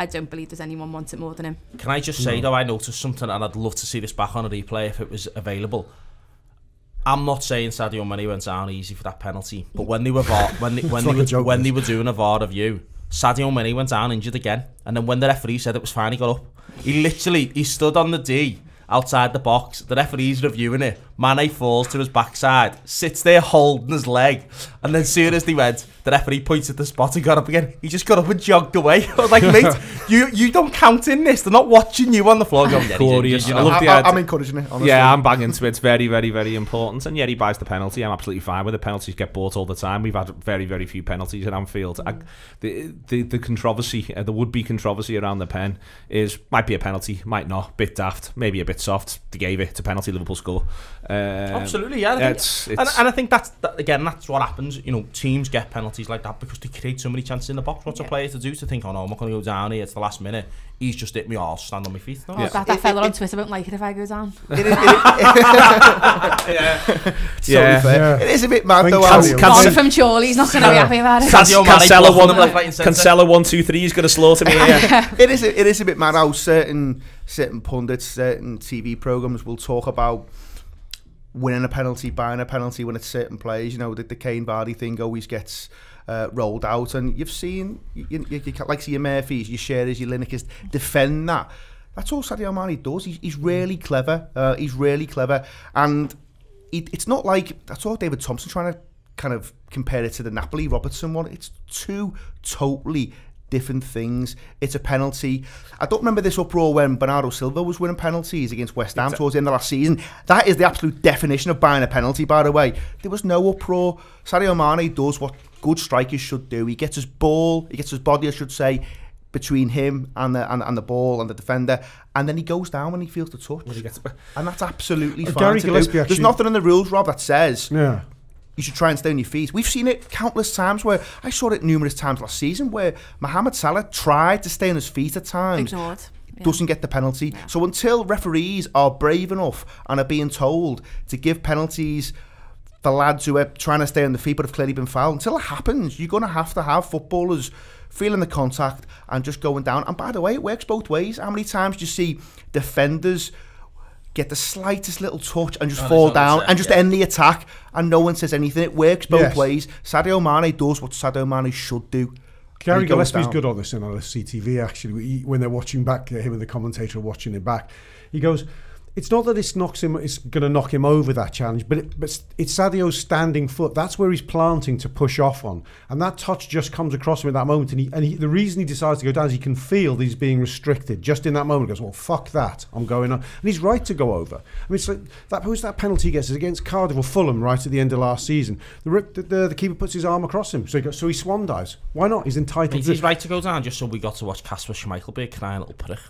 don't believe there's anyone wants it more than him. Can I just say though, I noticed something, and I'd love to see this back on a replay if it was available. I'm not saying Sadio Mane went down easy for that penalty, but when they were when they were doing a VAR review, Sadio Mane went down injured again, and then when the referee said it was fine, he got up. He stood on the D outside the box. The referee's reviewing it. Mane falls to his backside, sits there holding his leg, and then soon as they went, the referee points at the spot and got up again. He just got up and jogged away. I was like, mate, you don't count in this. They're not watching you on the floor. Glorious. I'm encouraging it, honestly. Yeah, I'm banging to it. It's very, very, very important. And yeah, he buys the penalty. I'm absolutely fine with it. Penalties get bought all the time. We've had very, very few penalties at Anfield. The controversy, the would-be controversy around the pen might be a penalty, might not. Bit daft, maybe a bit soft. They gave it. It's a penalty. Liverpool score. Absolutely, yeah. And I think that's what happens. Teams get penalties like that because they create so many chances in the box. What's a player to do to think, oh no, I'm not going to go down here, it's the last minute, he's just hit me, I'll stand on my feet. No, that fella on Twitter won't like it if I go down. It is a bit mad though. Gone from Chorley's not going to be happy about it. Cancelo 1, 2, 3 is going to slaughter me. It is a bit mad how certain pundits, certain TV programs will talk about winning a penalty, buying a penalty when it's certain players. The Kane Vardy thing always gets rolled out, and you've seen you like see your Murphys, your Shearers, your Linekers defend that. That's all Sadio Mane does. He's really clever. And it's not like I saw David Thompson trying to kind of compare it to the Napoli Robertson one. It's two totally different things. It's a penalty. I don't remember this uproar when Bernardo Silva was winning penalties against West Ham towards the end of last season. That is the absolute definition of buying a penalty, by the way. There was no uproar. Sadio Mane does what good strikers should do. He gets his body, I should say, between him and the ball and the defender, and then he goes down when he feels the touch. And that's absolutely fine to do. There's nothing in the rules, Rob, that says you should try and stay on your feet. We've seen it countless times where I saw it numerous times last season where Mohamed Salah tried to stay on his feet at times. Ignored. Doesn't get the penalty. Yeah. So until referees are brave enough and are being told to give penalties for lads who are trying to stay on the feet but have clearly been fouled, until it happens, you're going to have footballers feeling the contact and just going down. And by the way, it works both ways. How many times do you see defenders get the slightest little touch and just fall down and just end the attack and no one says anything? It works both ways. Sadio Mane does what Sadio Mane should do, Gary he goes Gillespie's down. good on this in on CTV, actually. When they're watching back, him and the commentator are watching it back, he goes, it's not that it's going to knock him over, that challenge, but it's Sadio's standing foot. That's where he's planting to push off on, and that touch just comes across him at that moment. And the reason he decides to go down is he can feel that he's being restricted just in that moment. He goes, well, fuck that, I'm going on, and he's right to go over. I mean, it's like who's that penalty he gets? It's against Cardiff or Fulham right at the end of last season. The keeper puts his arm across him, so he swan dives. Why not? He's entitled. He's right to go down, just so we got to watch Kasper Schmeichel be a crying little prick.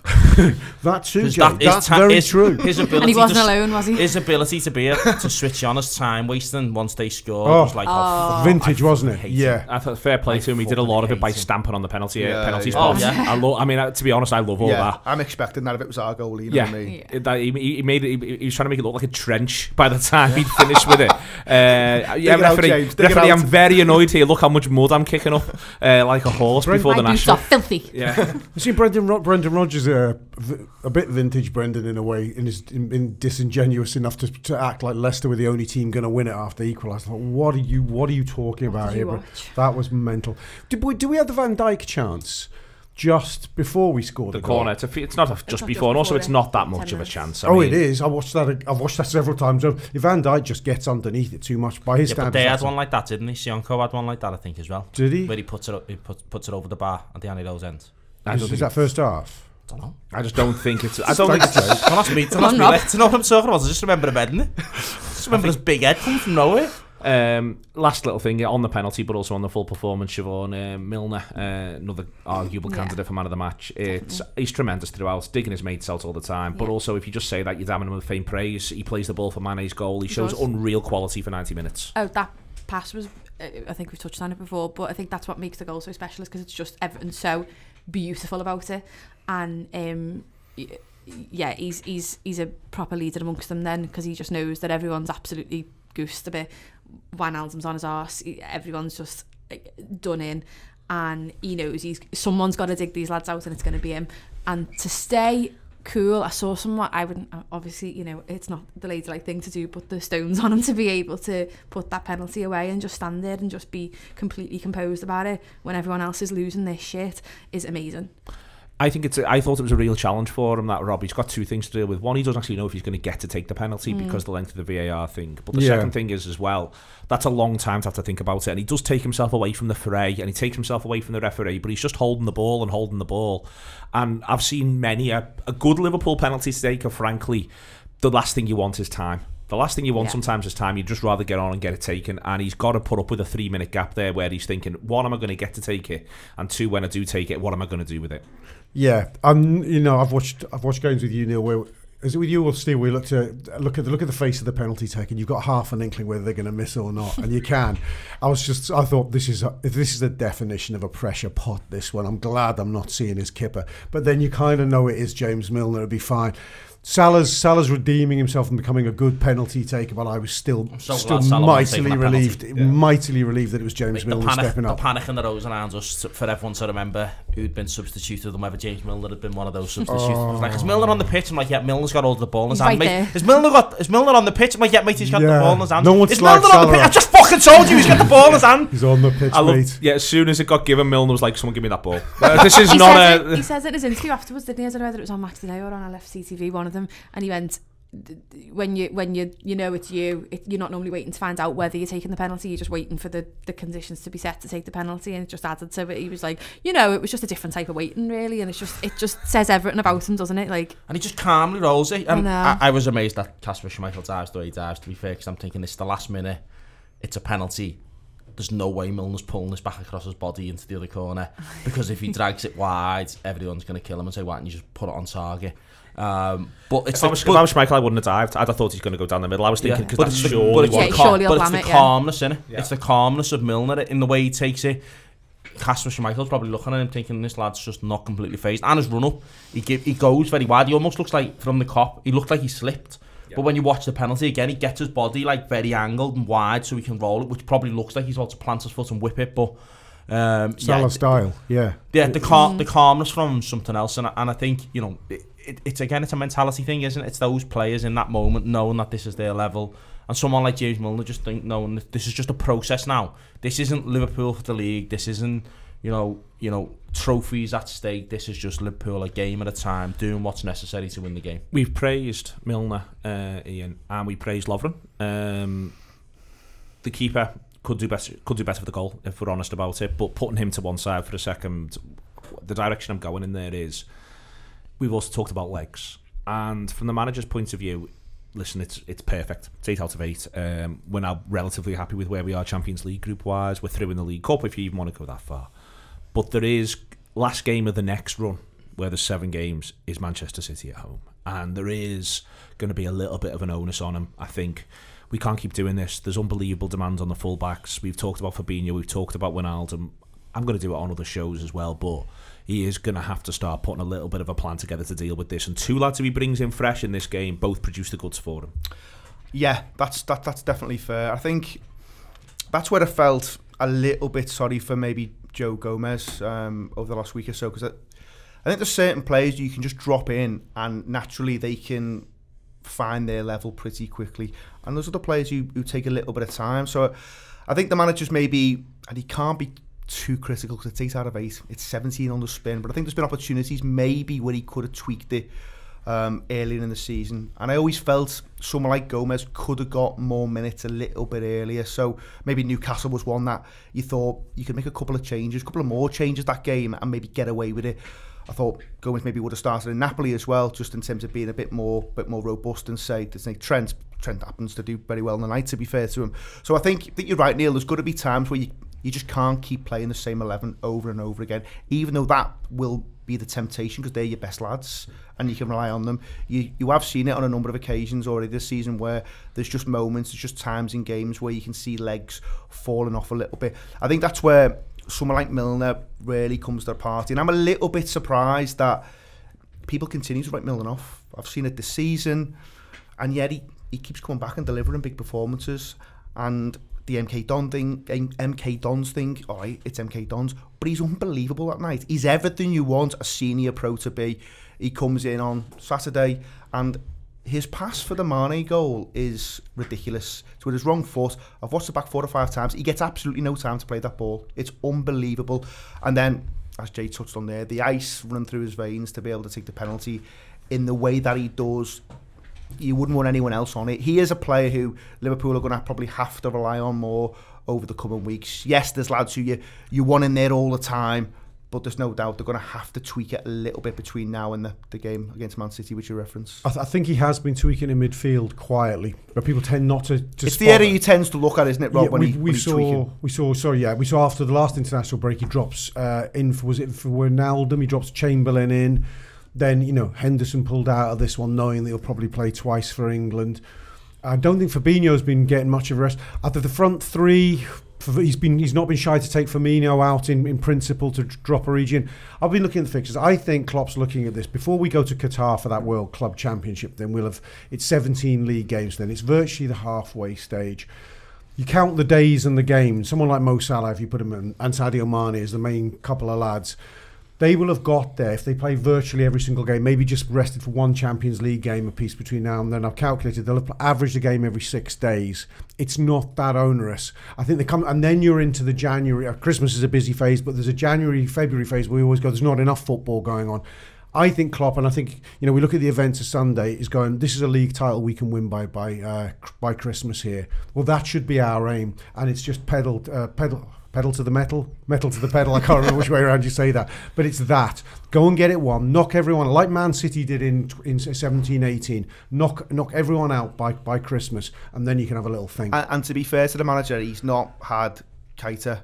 That too, Jay. That's very true. And he wasn't alone, was he? His ability to be able to switch on as time wasting once they scored was like vintage, wasn't it? Yeah. I thought fair play to him. He did a lot of it by stamping on the penalty spot. Yeah. I mean, to be honest, I love all that. I'm expecting that if it was our goalie. You know what I mean? He made it. He was trying to make it look like a trench by the time he'd finished with it. Referee, I'm very annoyed here. Look how much mud I'm kicking up like a horse before the national. My boots are filthy. Yeah. You see, Brendan Rodgers a bit vintage Brendan in a way, in disingenuous enough to act like Leicester were the only team going to win it after equalised. I thought, what are you talking about here? That was mental. Do we have the Van Dijk chance just before we scored the corner? It's not just before, and also it's not that much of a chance. I mean, it is. I've watched that several times. If Van Dijk just gets underneath it too much by his standards. But they had one like that, didn't he? Sionko had one like that, I think, as well. Did he? Where he puts it over the bar at the Annie Rose end. Is that first half? I don't know. I just don't think it's. I don't think it's. Don't ask me. To know what I'm talking about. I just remember the head, innit? Just remember this big head coming from nowhere. Last little thing on the penalty, but also on the full performance, Siobhan Milner, another arguable candidate for man of the match. He's tremendous throughout, digging his mates out all the time. But also, if you just say that, you're damning him with faint praise. He plays the ball for Mane's goal. He shows unreal quality for 90 minutes. Oh, that pass was. I think we've touched on it before, but I think that's what makes the goal so special, is because it's just everything so beautiful about it. And he's a proper leader amongst them then, because he just knows that everyone's absolutely goosed a bit. Wijnaldum's on his arse. Everyone's just done in, and he knows someone's got to dig these lads out, and it's going to be him. And to stay cool, I saw someone. I wouldn't obviously, it's not the ladylike thing to do, but the stones on him to be able to put that penalty away and just stand there and just be completely composed about it when everyone else is losing their shit is amazing. I thought it was a real challenge for him, that Rob. He's got two things to deal with. One, he doesn't actually know if he's going to get to take the penalty because of the length of the VAR thing. But the second thing is as well, that's a long time to have to think about it. And he does take himself away from the fray, and he takes himself away from the referee, but he's just holding the ball. And I've seen many a good Liverpool penalty taker, frankly, the last thing you want is time. The last thing you want sometimes is time. You'd just rather get on and get it taken, and he's got to put up with a 3-minute gap there where he's thinking, one, am I going to get to take it? And two, when I do take it, what am I going to do with it? Yeah, I've watched games with you, Neil, where is it with you or Steve? We look at the face of the penalty taker, and you've got half an inkling whether they're going to miss or not, and you can. I thought this is the definition of a pressure pot. This one, I'm glad I'm not seeing his kipper, but then you kind of know it is James Milner. It'll be fine. Salah's redeeming himself and becoming a good penalty taker, but I was still mightily relieved that it was James Milner stepping up. The panic in the rows around us for everyone to remember who'd been substituted and whether James Milner had been one of those substitutes. Like, is Milner on the pitch? I'm like, yeah, Milner's got all the ball in his hand, mate. Is Milner on the pitch? I'm like, yeah, mate, he's got the ball in his hand. No one's is Milner on the pitch? I just fucking told you he's got the ball in his hand. He's on the pitch, mate. Yeah, as soon as it got given, Milner was like, someone give me that ball. He says it in his interview afterwards, didn't he? I don't know whether it was on Match Today or on LFC-TV, one of them, and he went, when you know it's you, you're not normally waiting to find out whether you're taking the penalty, you're just waiting for the conditions to be set to take the penalty, and it just added to it. He was like, it was just a different type of waiting, really, and it just says everything about him, doesn't it? Like, and he just calmly rolls it. And I was amazed that Kasper Schmeichel dives the way he dives, to be fair, because I'm thinking it's the last minute, it's a penalty. There's no way Milner's pulling this back across his body into the other corner, because if he drags it wide, everyone's going to kill him and say, why don't you just put it on target? But if I was Schmeichel, I wouldn't have dived. I'd have thought he's going to go down the middle. I was thinking, because that's surely it's the calmness in it. Yeah. It's the calmness of Milner in the way he takes it. Kasper Schmeichel's probably looking at him thinking, this lad's just not completely phased. And his run up, he goes very wide. He almost looks like, from the cop, he looked like he slipped. Yeah. But when you watch the penalty again, he gets his body like very angled and wide so he can roll it, which probably looks like he's about to plant his foot and whip it. But Salah style, the calmness from him is something else. And I think, it's a mentality thing, isn't it? It's those players in that moment knowing that this is their level, and someone like James Milner just knowing that this is just a process now. This isn't Liverpool for the league. This isn't you know, trophies at stake. This is just Liverpool a game at a time, doing what's necessary to win the game. We've praised Milner, Ian, and we praised Lovren. The keeper could do better for the goal, if we're honest about it. But putting him to one side for a second, the direction I'm going in there is, we've also talked about legs, and from the manager's point of view, listen, it's perfect. It's 8 out of 8. We're now relatively happy with where we are Champions League group wise. We're through in the League Cup if you even want to go that far. But there is last game of the next run, where there's 7 games, is Manchester City at home, and there is going to be a little bit of an onus on him. I think we can't keep doing this. There's unbelievable demands on the full-backs. We've talked about Fabinho, we've talked about Wijnaldum. I'm going to do it on other shows as well, but he is going to have to start putting a little bit of a plan together to deal with this. And 2 lads who he brings in fresh in this game both produce the goods for him. Yeah, that's definitely fair. I think that's where I felt a little bit sorry for maybe Joe Gomez over the last week or so, because I think there's certain players you can just drop in and naturally they can find their level pretty quickly, and those other players who take a little bit of time. So I think the manager's maybe, and he can't be too critical because it's 8 out of 8, it's 17 on the spin, but I think there's been opportunities maybe where he could have tweaked it earlier in the season, and I always felt someone like Gomez could have got more minutes a little bit earlier. So maybe Newcastle was one that you thought you could make a couple of more changes that game and maybe get away with it. I thought Gomez maybe would have started in Napoli as well, just in terms of being a bit more robust, and say Trent happens to do very well in the night, to be fair to him. So I think you're right, Neil. There's got to be times where you just can't keep playing the same 11 over and over again, even though that will be the temptation because they're your best lads and you can rely on them. You have seen it on a number of occasions already this season where there's just moments, there's just times in games where you can see legs falling off a little bit. I think that's where someone like Milner really comes to the party, and I'm a little bit surprised that people continue to write Milner off. I've seen it this season, and yet he keeps coming back and delivering big performances. And the MK Dons thing, all right, it's MK Dons, but he's unbelievable that night. He's everything you want a senior pro to be. He comes in on Saturday, and his pass for the Mane goal is ridiculous. So with his wrong foot, I've watched it back 4 or 5 times. He gets absolutely no time to play that ball. It's unbelievable. And then, as Jay touched on there, the ice running through his veins to be able to take the penalty in the way that he does. You wouldn't want anyone else on it. He is a player who Liverpool are going to probably have to rely on more over the coming weeks. Yes, there's lads who you want in there all the time, but there's no doubt they're going to have to tweak it a little bit between now and the game against Man City, which you reference. I think he has been tweaking in midfield quietly, but people tend not to it's the area he tends to look at, isn't it, Rob? Yeah, when he's tweaking. We saw after the last international break, he drops in for Wijnaldum, he drops Chamberlain in. Then, Henderson pulled out of this one knowing that he'll probably play twice for England. I don't think Fabinho's been getting much of a rest. After the front three, he's not been shy to take Firmino out in principle to drop a region. I've been looking at the fixtures. I think Klopp's looking at this. Before we go to Qatar for that World Club Championship, then it's 17 league games then. It's virtually the halfway stage. You count the days and the games. Someone like Mo Salah, if you put him in, and Sadio Mane as the main couple of lads, they will have got there if they play virtually every single game, maybe just rested for 1 Champions League game apiece between now and then. I've calculated they'll have averaged a game every 6 days. It's not that onerous. I think they come, and then you're into the January. Christmas is a busy phase, but there's a February phase where we always go, there's not enough football going on. I think Klopp, and I think we look at the events of Sunday, is going, this is a league title we can win by Christmas here. Well, that should be our aim, and it's just pedal to the metal to the pedal. I can't remember which way around you say that, but it's that. Go and get it won. Knock everyone, like Man City did in 17-18. Knock everyone out by Christmas, and then you can have a little think. And to be fair to the manager, he's not had Keita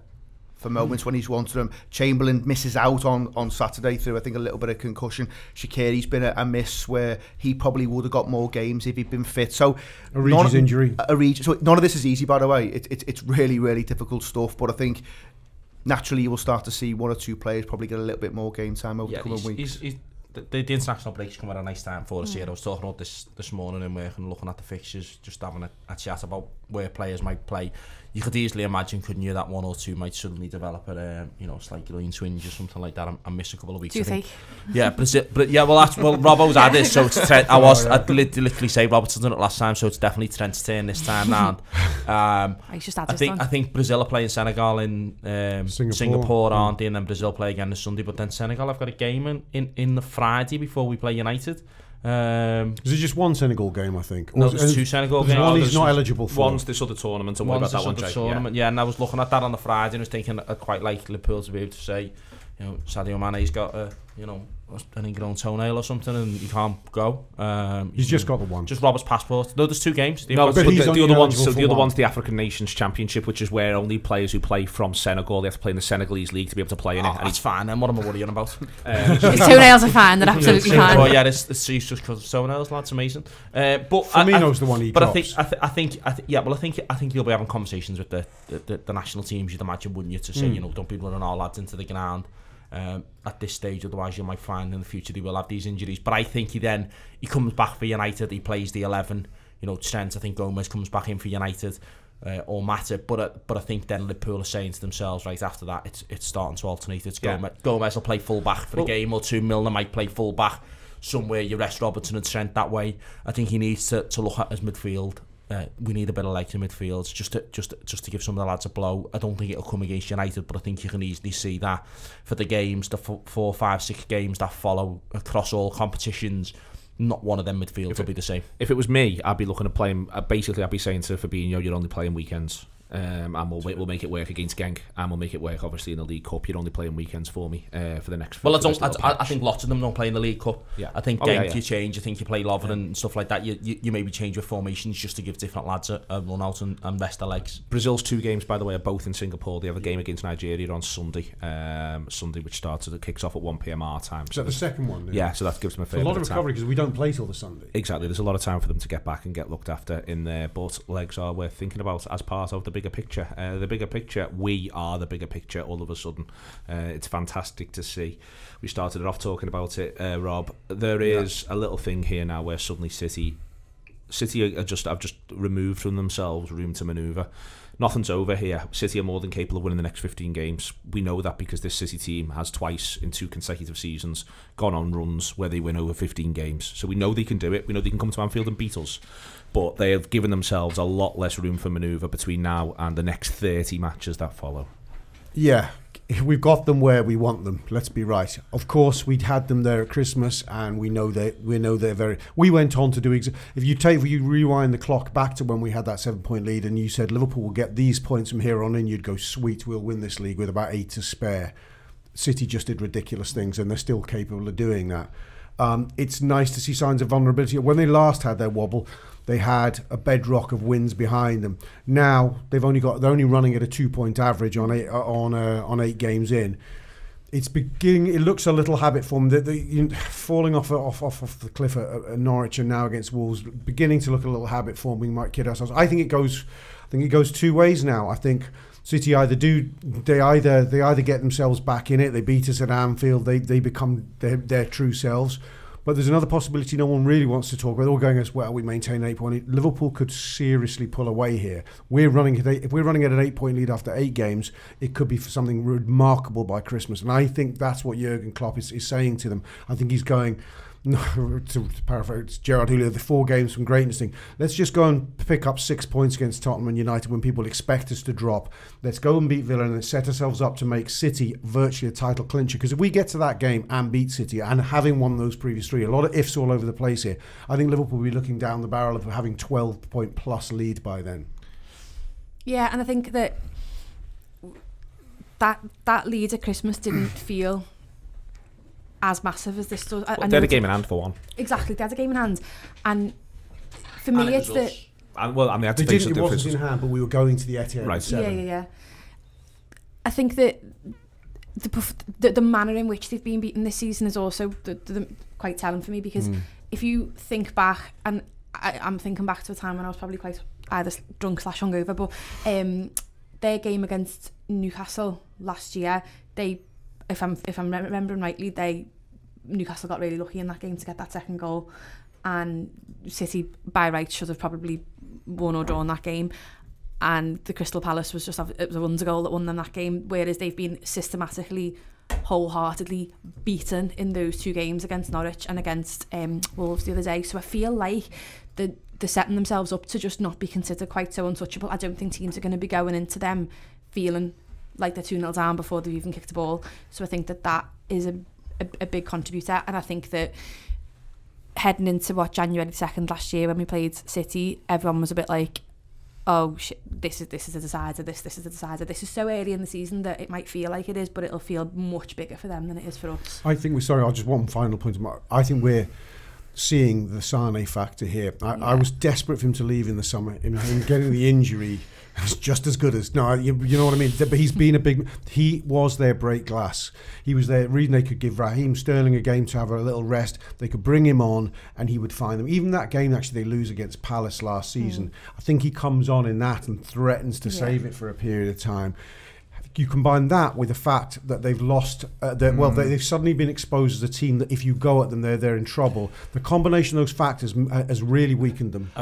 for moments when he's wanted him. Chamberlain misses out on Saturday through, I think, a little bit of concussion. Shaqiri's been a miss where he probably would have got more games if he'd been fit. So Origi's injury. So none of this is easy, by the way. It's really, really difficult stuff. But I think naturally you will start to see 1 or 2 players probably get a little bit more game time over the coming weeks. The international break's come at a nice time for us here. I was talking about this morning in work and looking at the fixtures, just having a chat about where players might play. You could easily imagine, couldn't you, that one or two might suddenly develop a slight green twinge or something like that and miss a couple of weeks. Do you think? Yeah, but yeah, well, Robbo's had this, so it's Trent. I'd literally say Robertson's done it last time, so it's definitely Trent's turn this time round. I think Brazil are playing Senegal in Singapore, aren't they? And then Brazil play again this Sunday. But then Senegal have got a game in the Friday before we play United. Is it just one Senegal game, I think? No, there's two Senegal games. One he's not eligible for. One's this other tournament, and what about that one, Jake? Yeah, and I was looking at that on the Friday and I was thinking I'd quite like Liverpool to be able to say, Sadio Mane's got an ingrown toenail or something and he can't go. He's just got the one. Just Robert's passport. No, there's two games. No, but the other one's the African Nations Championship, which is where only players who play from Senegal, they have to play in the Senegalese league to be able to play in it. And that's fine. Then what am I worrying about? His toenails are fine. They're absolutely fine. Well, yeah, it's just because of toenails, lads. Amazing. But Firmino's the one he drops. But I think you'll be having conversations with the national teams. You'd imagine, wouldn't you, to say don't be running our lads into the ground. At this stage, otherwise you might find in the future they will have these injuries. But I think he comes back for United, he plays the 11. Trent, I think Gomez comes back in for United or Matip. But I think then Liverpool are saying to themselves, right after that, it's starting to alternate. Gomez will play full back for a game or two. Milner might play full back somewhere. You rest Robertson and Trent that way. I think he needs to look at his midfield. We need a bit of legs in midfield just to give some of the lads a blow. I don't think it'll come against United, but I think you can easily see that for the games, the 4, 5, 6 games that follow across all competitions, not one of them midfields will be the same. If it was me, I'd be looking at playing. Basically, I'd be saying to Fabinho, you're only playing weekends. And we'll make it work against Genk, and we'll make it work obviously in the League Cup. You're only playing weekends for me for the next. Well, I think lots of them don't play in the League Cup. Yeah. I think Genk you change. I think you play Lovren and stuff like that. You maybe change your formations just to give different lads a run out and rest their legs. Brazil's 2 games, by the way, are both in Singapore. They have a game against Nigeria on Sunday, which kicks off at 1 p.m. our time. Is that the second one? Yeah, so that gives them a fair bit of time. recovery because we don't play till the Sunday. Exactly, there's a lot of time for them to get back and get looked after in there. But legs are worth thinking about as part of the bigger picture. The bigger picture, we are the bigger picture all of a sudden. It's fantastic to see. We started it off talking about it, Rob. There is a little thing here now where suddenly City have just removed from themselves room to manoeuvre. Nothing's over here. City are more than capable of winning the next 15 games. We know that because this City team has twice in 2 consecutive seasons gone on runs where they win over 15 games. So we know they can do it. We know they can come to Anfield and beat us. But they have given themselves a lot less room for manoeuvre between now and the next 30 matches that follow. Yeah, we've got them where we want them. Let's be right. Of course, we'd had them there at Christmas, and we know they're very. We went on to do. If you rewind the clock back to when we had that 7-point lead, and you said Liverpool will get these points from here on in, you'd go, sweet, we'll win this league with about 8 to spare. City just did ridiculous things, and they're still capable of doing that. It's nice to see signs of vulnerability. When they last had their wobble, they had a bedrock of wins behind them. Now they're only running at a 2-point average on 8 games in. It's beginning. It looks a little habit form. Falling off the cliff at Norwich and now against Wolves, beginning to look a little habit form. We might kid ourselves. I think it goes 2 ways now. I think City either get themselves back in it. They beat us at Anfield. They become their true selves. But there's another possibility no one really wants to talk about. All going as well. We maintain an 8-point lead. Liverpool could seriously pull away here. If we're running at an 8-point lead after 8 games, it could be for something remarkable by Christmas. And I think that's what Jürgen Klopp is saying to them. I think he's going, to paraphrase Gerard Houllier, the 4 games from greatness thing. Let's just go and pick up 6 points against Tottenham and United when people expect us to drop. Let's go and beat Villa and then set ourselves up to make City virtually a title clincher. Because if we get to that game and beat City, and having won those previous 3, a lot of ifs all over the place here, I think Liverpool will be looking down the barrel of having 12-point plus lead by then. Yeah, and I think that lead at Christmas didn't feel as massive as this does. They had a game in hand for one. Exactly, they had a game in hand, and for me, it's the. They had to face it wasn't in hand, but we were going to the Etihad. Right. 7. Yeah. I think that the manner in which they've been beaten this season is also quite telling for me, because if you think back, and I'm thinking back to a time when I was probably quite either drunk / hungover, but their game against Newcastle last year, if I'm remembering rightly, Newcastle got really lucky in that game to get that second goal, and City by rights should have probably won or drawn that game. And the Crystal Palace was it was a wonder goal that won them that game, whereas they've been systematically, wholeheartedly beaten in those 2 games against Norwich and against Wolves the other day. So I feel like they're setting themselves up to just not be considered quite so untouchable. I don't think teams are going to be going into them feeling like they're 2-0 down before they've even kicked the ball. So I think that is a big contributor. And I think that heading into January 2nd last year when we played City, everyone was a bit like, oh shit, this is a decider, this is a decider. This is so early in the season that it might feel like it is, but it'll feel much bigger for them than it is for us. I think I'll just one final point. I think we're seeing the Sane factor here. I was desperate for him to leave in the summer. Him getting the injury was just as good as you know what I mean. But he was their break glass. He was their reason they could give Raheem Sterling a game to have a little rest. They could bring him on and he would find them. Even that game actually they lose against Palace last season, I think he comes on in that and threatens to save it for a period of time. You combine that with the fact that they've lost, they've suddenly been exposed as a team that if you go at them, they're in trouble. The combination of those factors has really weakened them.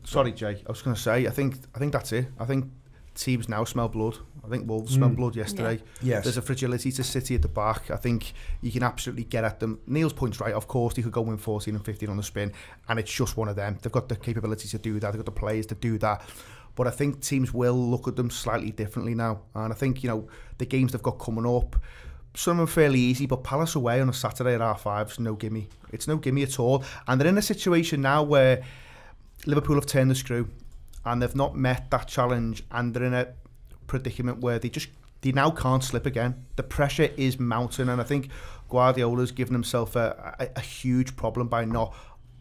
Sorry, Jay. I was going to say, I think that's it. I think teams now smell blood. I think Wolves smelled blood yesterday. Yeah. Yes. There's a fragility to City at the back. I think you can absolutely get at them. Neil's point's right. Of course, they could go win 14 and 15 on the spin, and it's just one of them. They've got the capability to do that. They've got the players to do that. But I think teams will look at them slightly differently now. And I think, the games they've got coming up, some of them fairly easy, but Palace away on a Saturday at R5 is no gimme. It's no gimme at all. And they're in a situation now where Liverpool have turned the screw and they've not met that challenge, and they're in a predicament where they now can't slip again. The pressure is mounting, and I think Guardiola's given himself a huge problem by not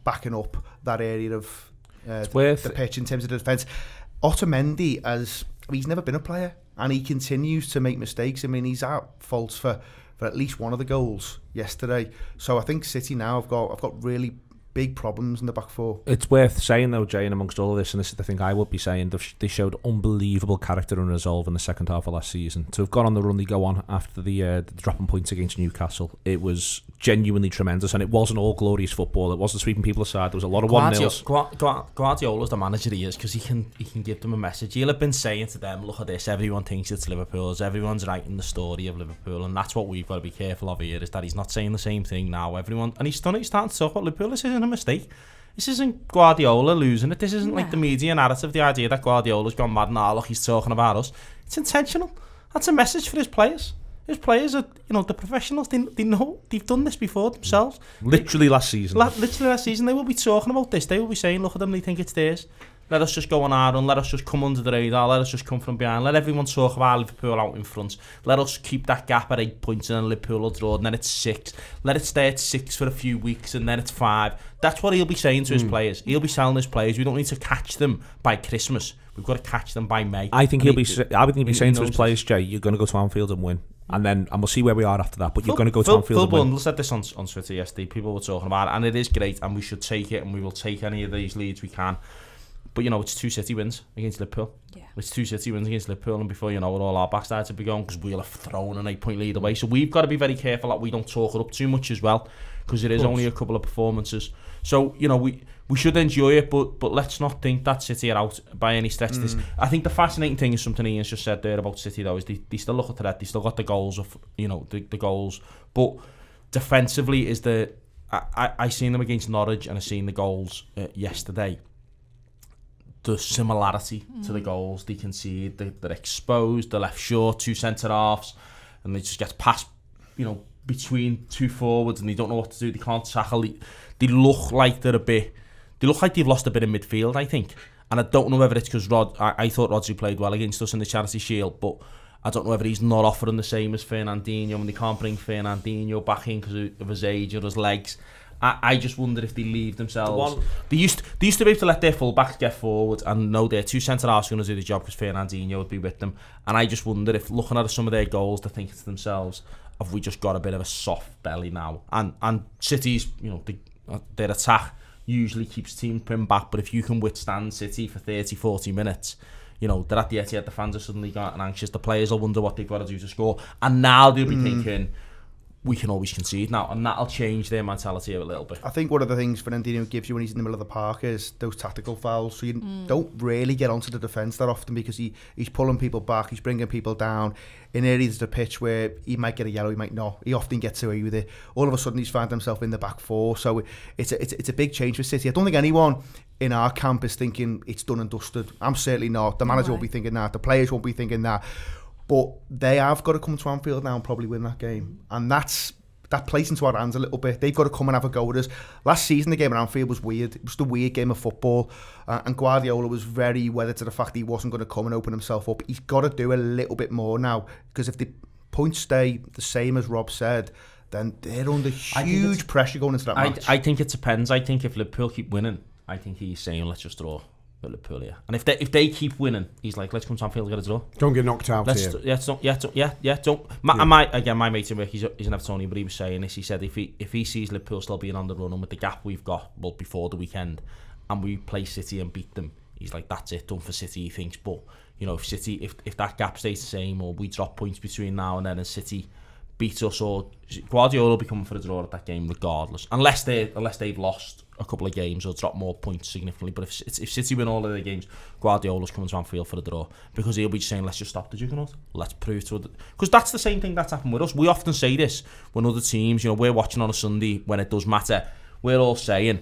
backing up that area of the pitch in terms of the defence. Otamendi, he's never been a player, and he continues to make mistakes. I mean, he's at fault for at least one of the goals yesterday. So I think City now have got really big problems in the back four. It's worth saying though, Jay, and amongst all of this, and this is the thing I would be saying, they showed unbelievable character and resolve in the second half of last season. To have gone on the run they go on after the dropping points against Newcastle, it was genuinely tremendous, and it wasn't all glorious football. It wasn't sweeping people aside. There was a lot of 1-0s. Guardiola's the manager he is, because he can give them a message. He'll have been saying to them, look at this, everyone thinks it's Liverpool's, everyone's writing the story of Liverpool, and that's what we've got to be careful of here, is that he's not saying the same thing now. Everyone, and he's starting to talk about Liverpool. This isn't a mistake. This isn't Guardiola losing it. This isn't like the media narrative, the idea that Guardiola's gone mad and look, he's talking about us. It's intentional. That's a message for his players. His players are, the professionals. They know they've done this before themselves. Literally last season. They will be talking about this. They will be saying, look at them, they think it's theirs. Let us just go on our run. Let us just come under the radar. Let us just come from behind. Let everyone talk about Liverpool out in front. Let us keep that gap at 8 points, and then Liverpool will draw, and then it's 6. Let it stay at 6 for a few weeks, and then it's 5. That's what he'll be saying to his players. He'll be telling his players, we don't need to catch them by Christmas. We've got to catch them by May. I think he'll be saying to his players, Jay, you're going to go to Anfield and win. And we'll see where we are after that. But you're going to go to Anfield and win. Phil Bundle said this on Twitter yesterday. People were talking about it, and it is great, and we should take it, and we will take any of these leads we can. But it's 2 City wins against Liverpool. Yeah. It's 2 City wins against Liverpool, and before you know it, all our backsides will be going, because we'll have thrown an 8-point lead away. So we've got to be very careful that we don't talk it up too much as well, because it is only a couple of performances. So we should enjoy it, but let's not think that City are out by any stretch. I think the fascinating thing is something Ian's just said there about City though, is they still look at that. They still got the goals of the goals, but defensively is I seen them against Norwich, and I seen the goals yesterday. The similarity to the goals they concede, they're exposed, they're left short, 2 centre halves, and they just get passed, between 2 forwards, and they don't know what to do. They can't tackle. They look like they've lost a bit of midfield, I think. And I don't know whether it's because I thought Rodri played well against us in the Charity Shield, but I don't know whether he's not offering the same as Fernandinho, and they can't bring Fernandinho back in because of his age or his legs. I just wonder if they leave themselves. They used to be able to let their full-backs get forward and know their 2 centre-halves are going to do the job because Fernandinho would be with them. And I just wonder if, looking at some of their goals, they're thinking to themselves, have we just got a bit of a soft belly now? And City's, their attack usually keeps teams pinned back, but if you can withstand City for 30, 40 minutes, they're at the Etihad, the fans are suddenly getting anxious. The players will wonder what they've got to do to score. And now they'll be thinking, we can always concede now, and that'll change their mentality a little bit. I think one of the things Fernandinho gives you when he's in the middle of the park is those tactical fouls. So you don't really get onto the defence that often, because he's pulling people back, he's bringing people down in areas of the pitch where he might get a yellow, he might not. He often gets away with it. All of a sudden he's found himself in the back four. So it's a big change for City. I don't think anyone in our camp is thinking it's done and dusted. I'm certainly not. The manager won't be thinking that. The players won't be thinking that. But they have got to come to Anfield now and probably win that game. And that plays into our hands a little bit. They've got to come and have a go with us. Last season, the game at Anfield was weird. It was just a weird game of football. And Guardiola was very wedded to the fact that he wasn't going to come and open himself up. He's got to do a little bit more now. Because if the points stay the same as Rob said, then they're under huge pressure going into that match. I think it depends. I think if Liverpool keep winning, I think he's saying, let's just draw. Liverpool, yeah. And if they keep winning, he's like, let's come to Anfield and get a draw. Don't get knocked out here. Don't. My mate in work, he's an Evertonian, but he was saying this. He said if he sees Liverpool still being on the run and with the gap we've got, before the weekend, and we play City and beat them, he's like, that's it, done for City, he thinks. But if that gap stays the same, or we drop points between now and then, and City beat us, or Guardiola will be coming for a draw at that game regardless, unless they've lost a couple of games or drop more points significantly. But if City win all of their games, Guardiola's coming to Anfield for a draw, because he'll be saying, let's just stop the juggernaut, let's prove to it, because that's the same thing that's happened with us. We often say this when other teams, we're watching on a Sunday when it does matter, we're all saying,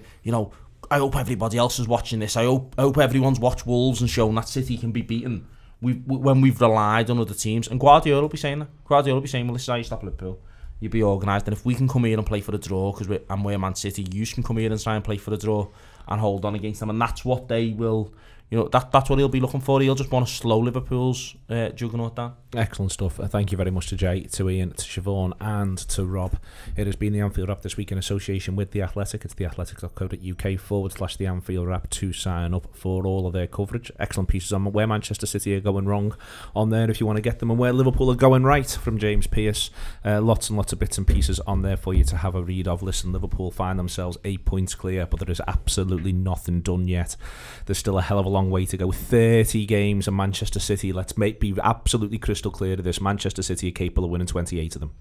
I hope everybody else is watching this, I hope everyone's watched Wolves and shown that City can be beaten when we've relied on other teams. And Guardiola will be saying that. Guardiola will be saying, well, this is how you stop Liverpool. You be organised, and if we can come here and play for a draw, because we're Man City, you can come here and try and play for a draw and hold on against them, and that's what they will. That's what he'll be looking for. He'll just want to slow Liverpool's juggernaut down. Excellent stuff. Thank you very much to Jay, to Ian, to Siobhan and to Rob. It has been the Anfield Wrap this week in association with The Athletic. It's theathletic.co.uk/the Anfield Wrap to sign up for all of their coverage. Excellent pieces on where Manchester City are going wrong on there if you want to get them, and where Liverpool are going right from James Pearce. Lots and lots of bits and pieces on there for you to have a read of. Listen, Liverpool find themselves 8 points clear, but there is absolutely nothing done yet. There's still a hell of a long way to go. 30 games, and Manchester City, let's be absolutely crystal clear of this, Manchester City are capable of winning 28 of them.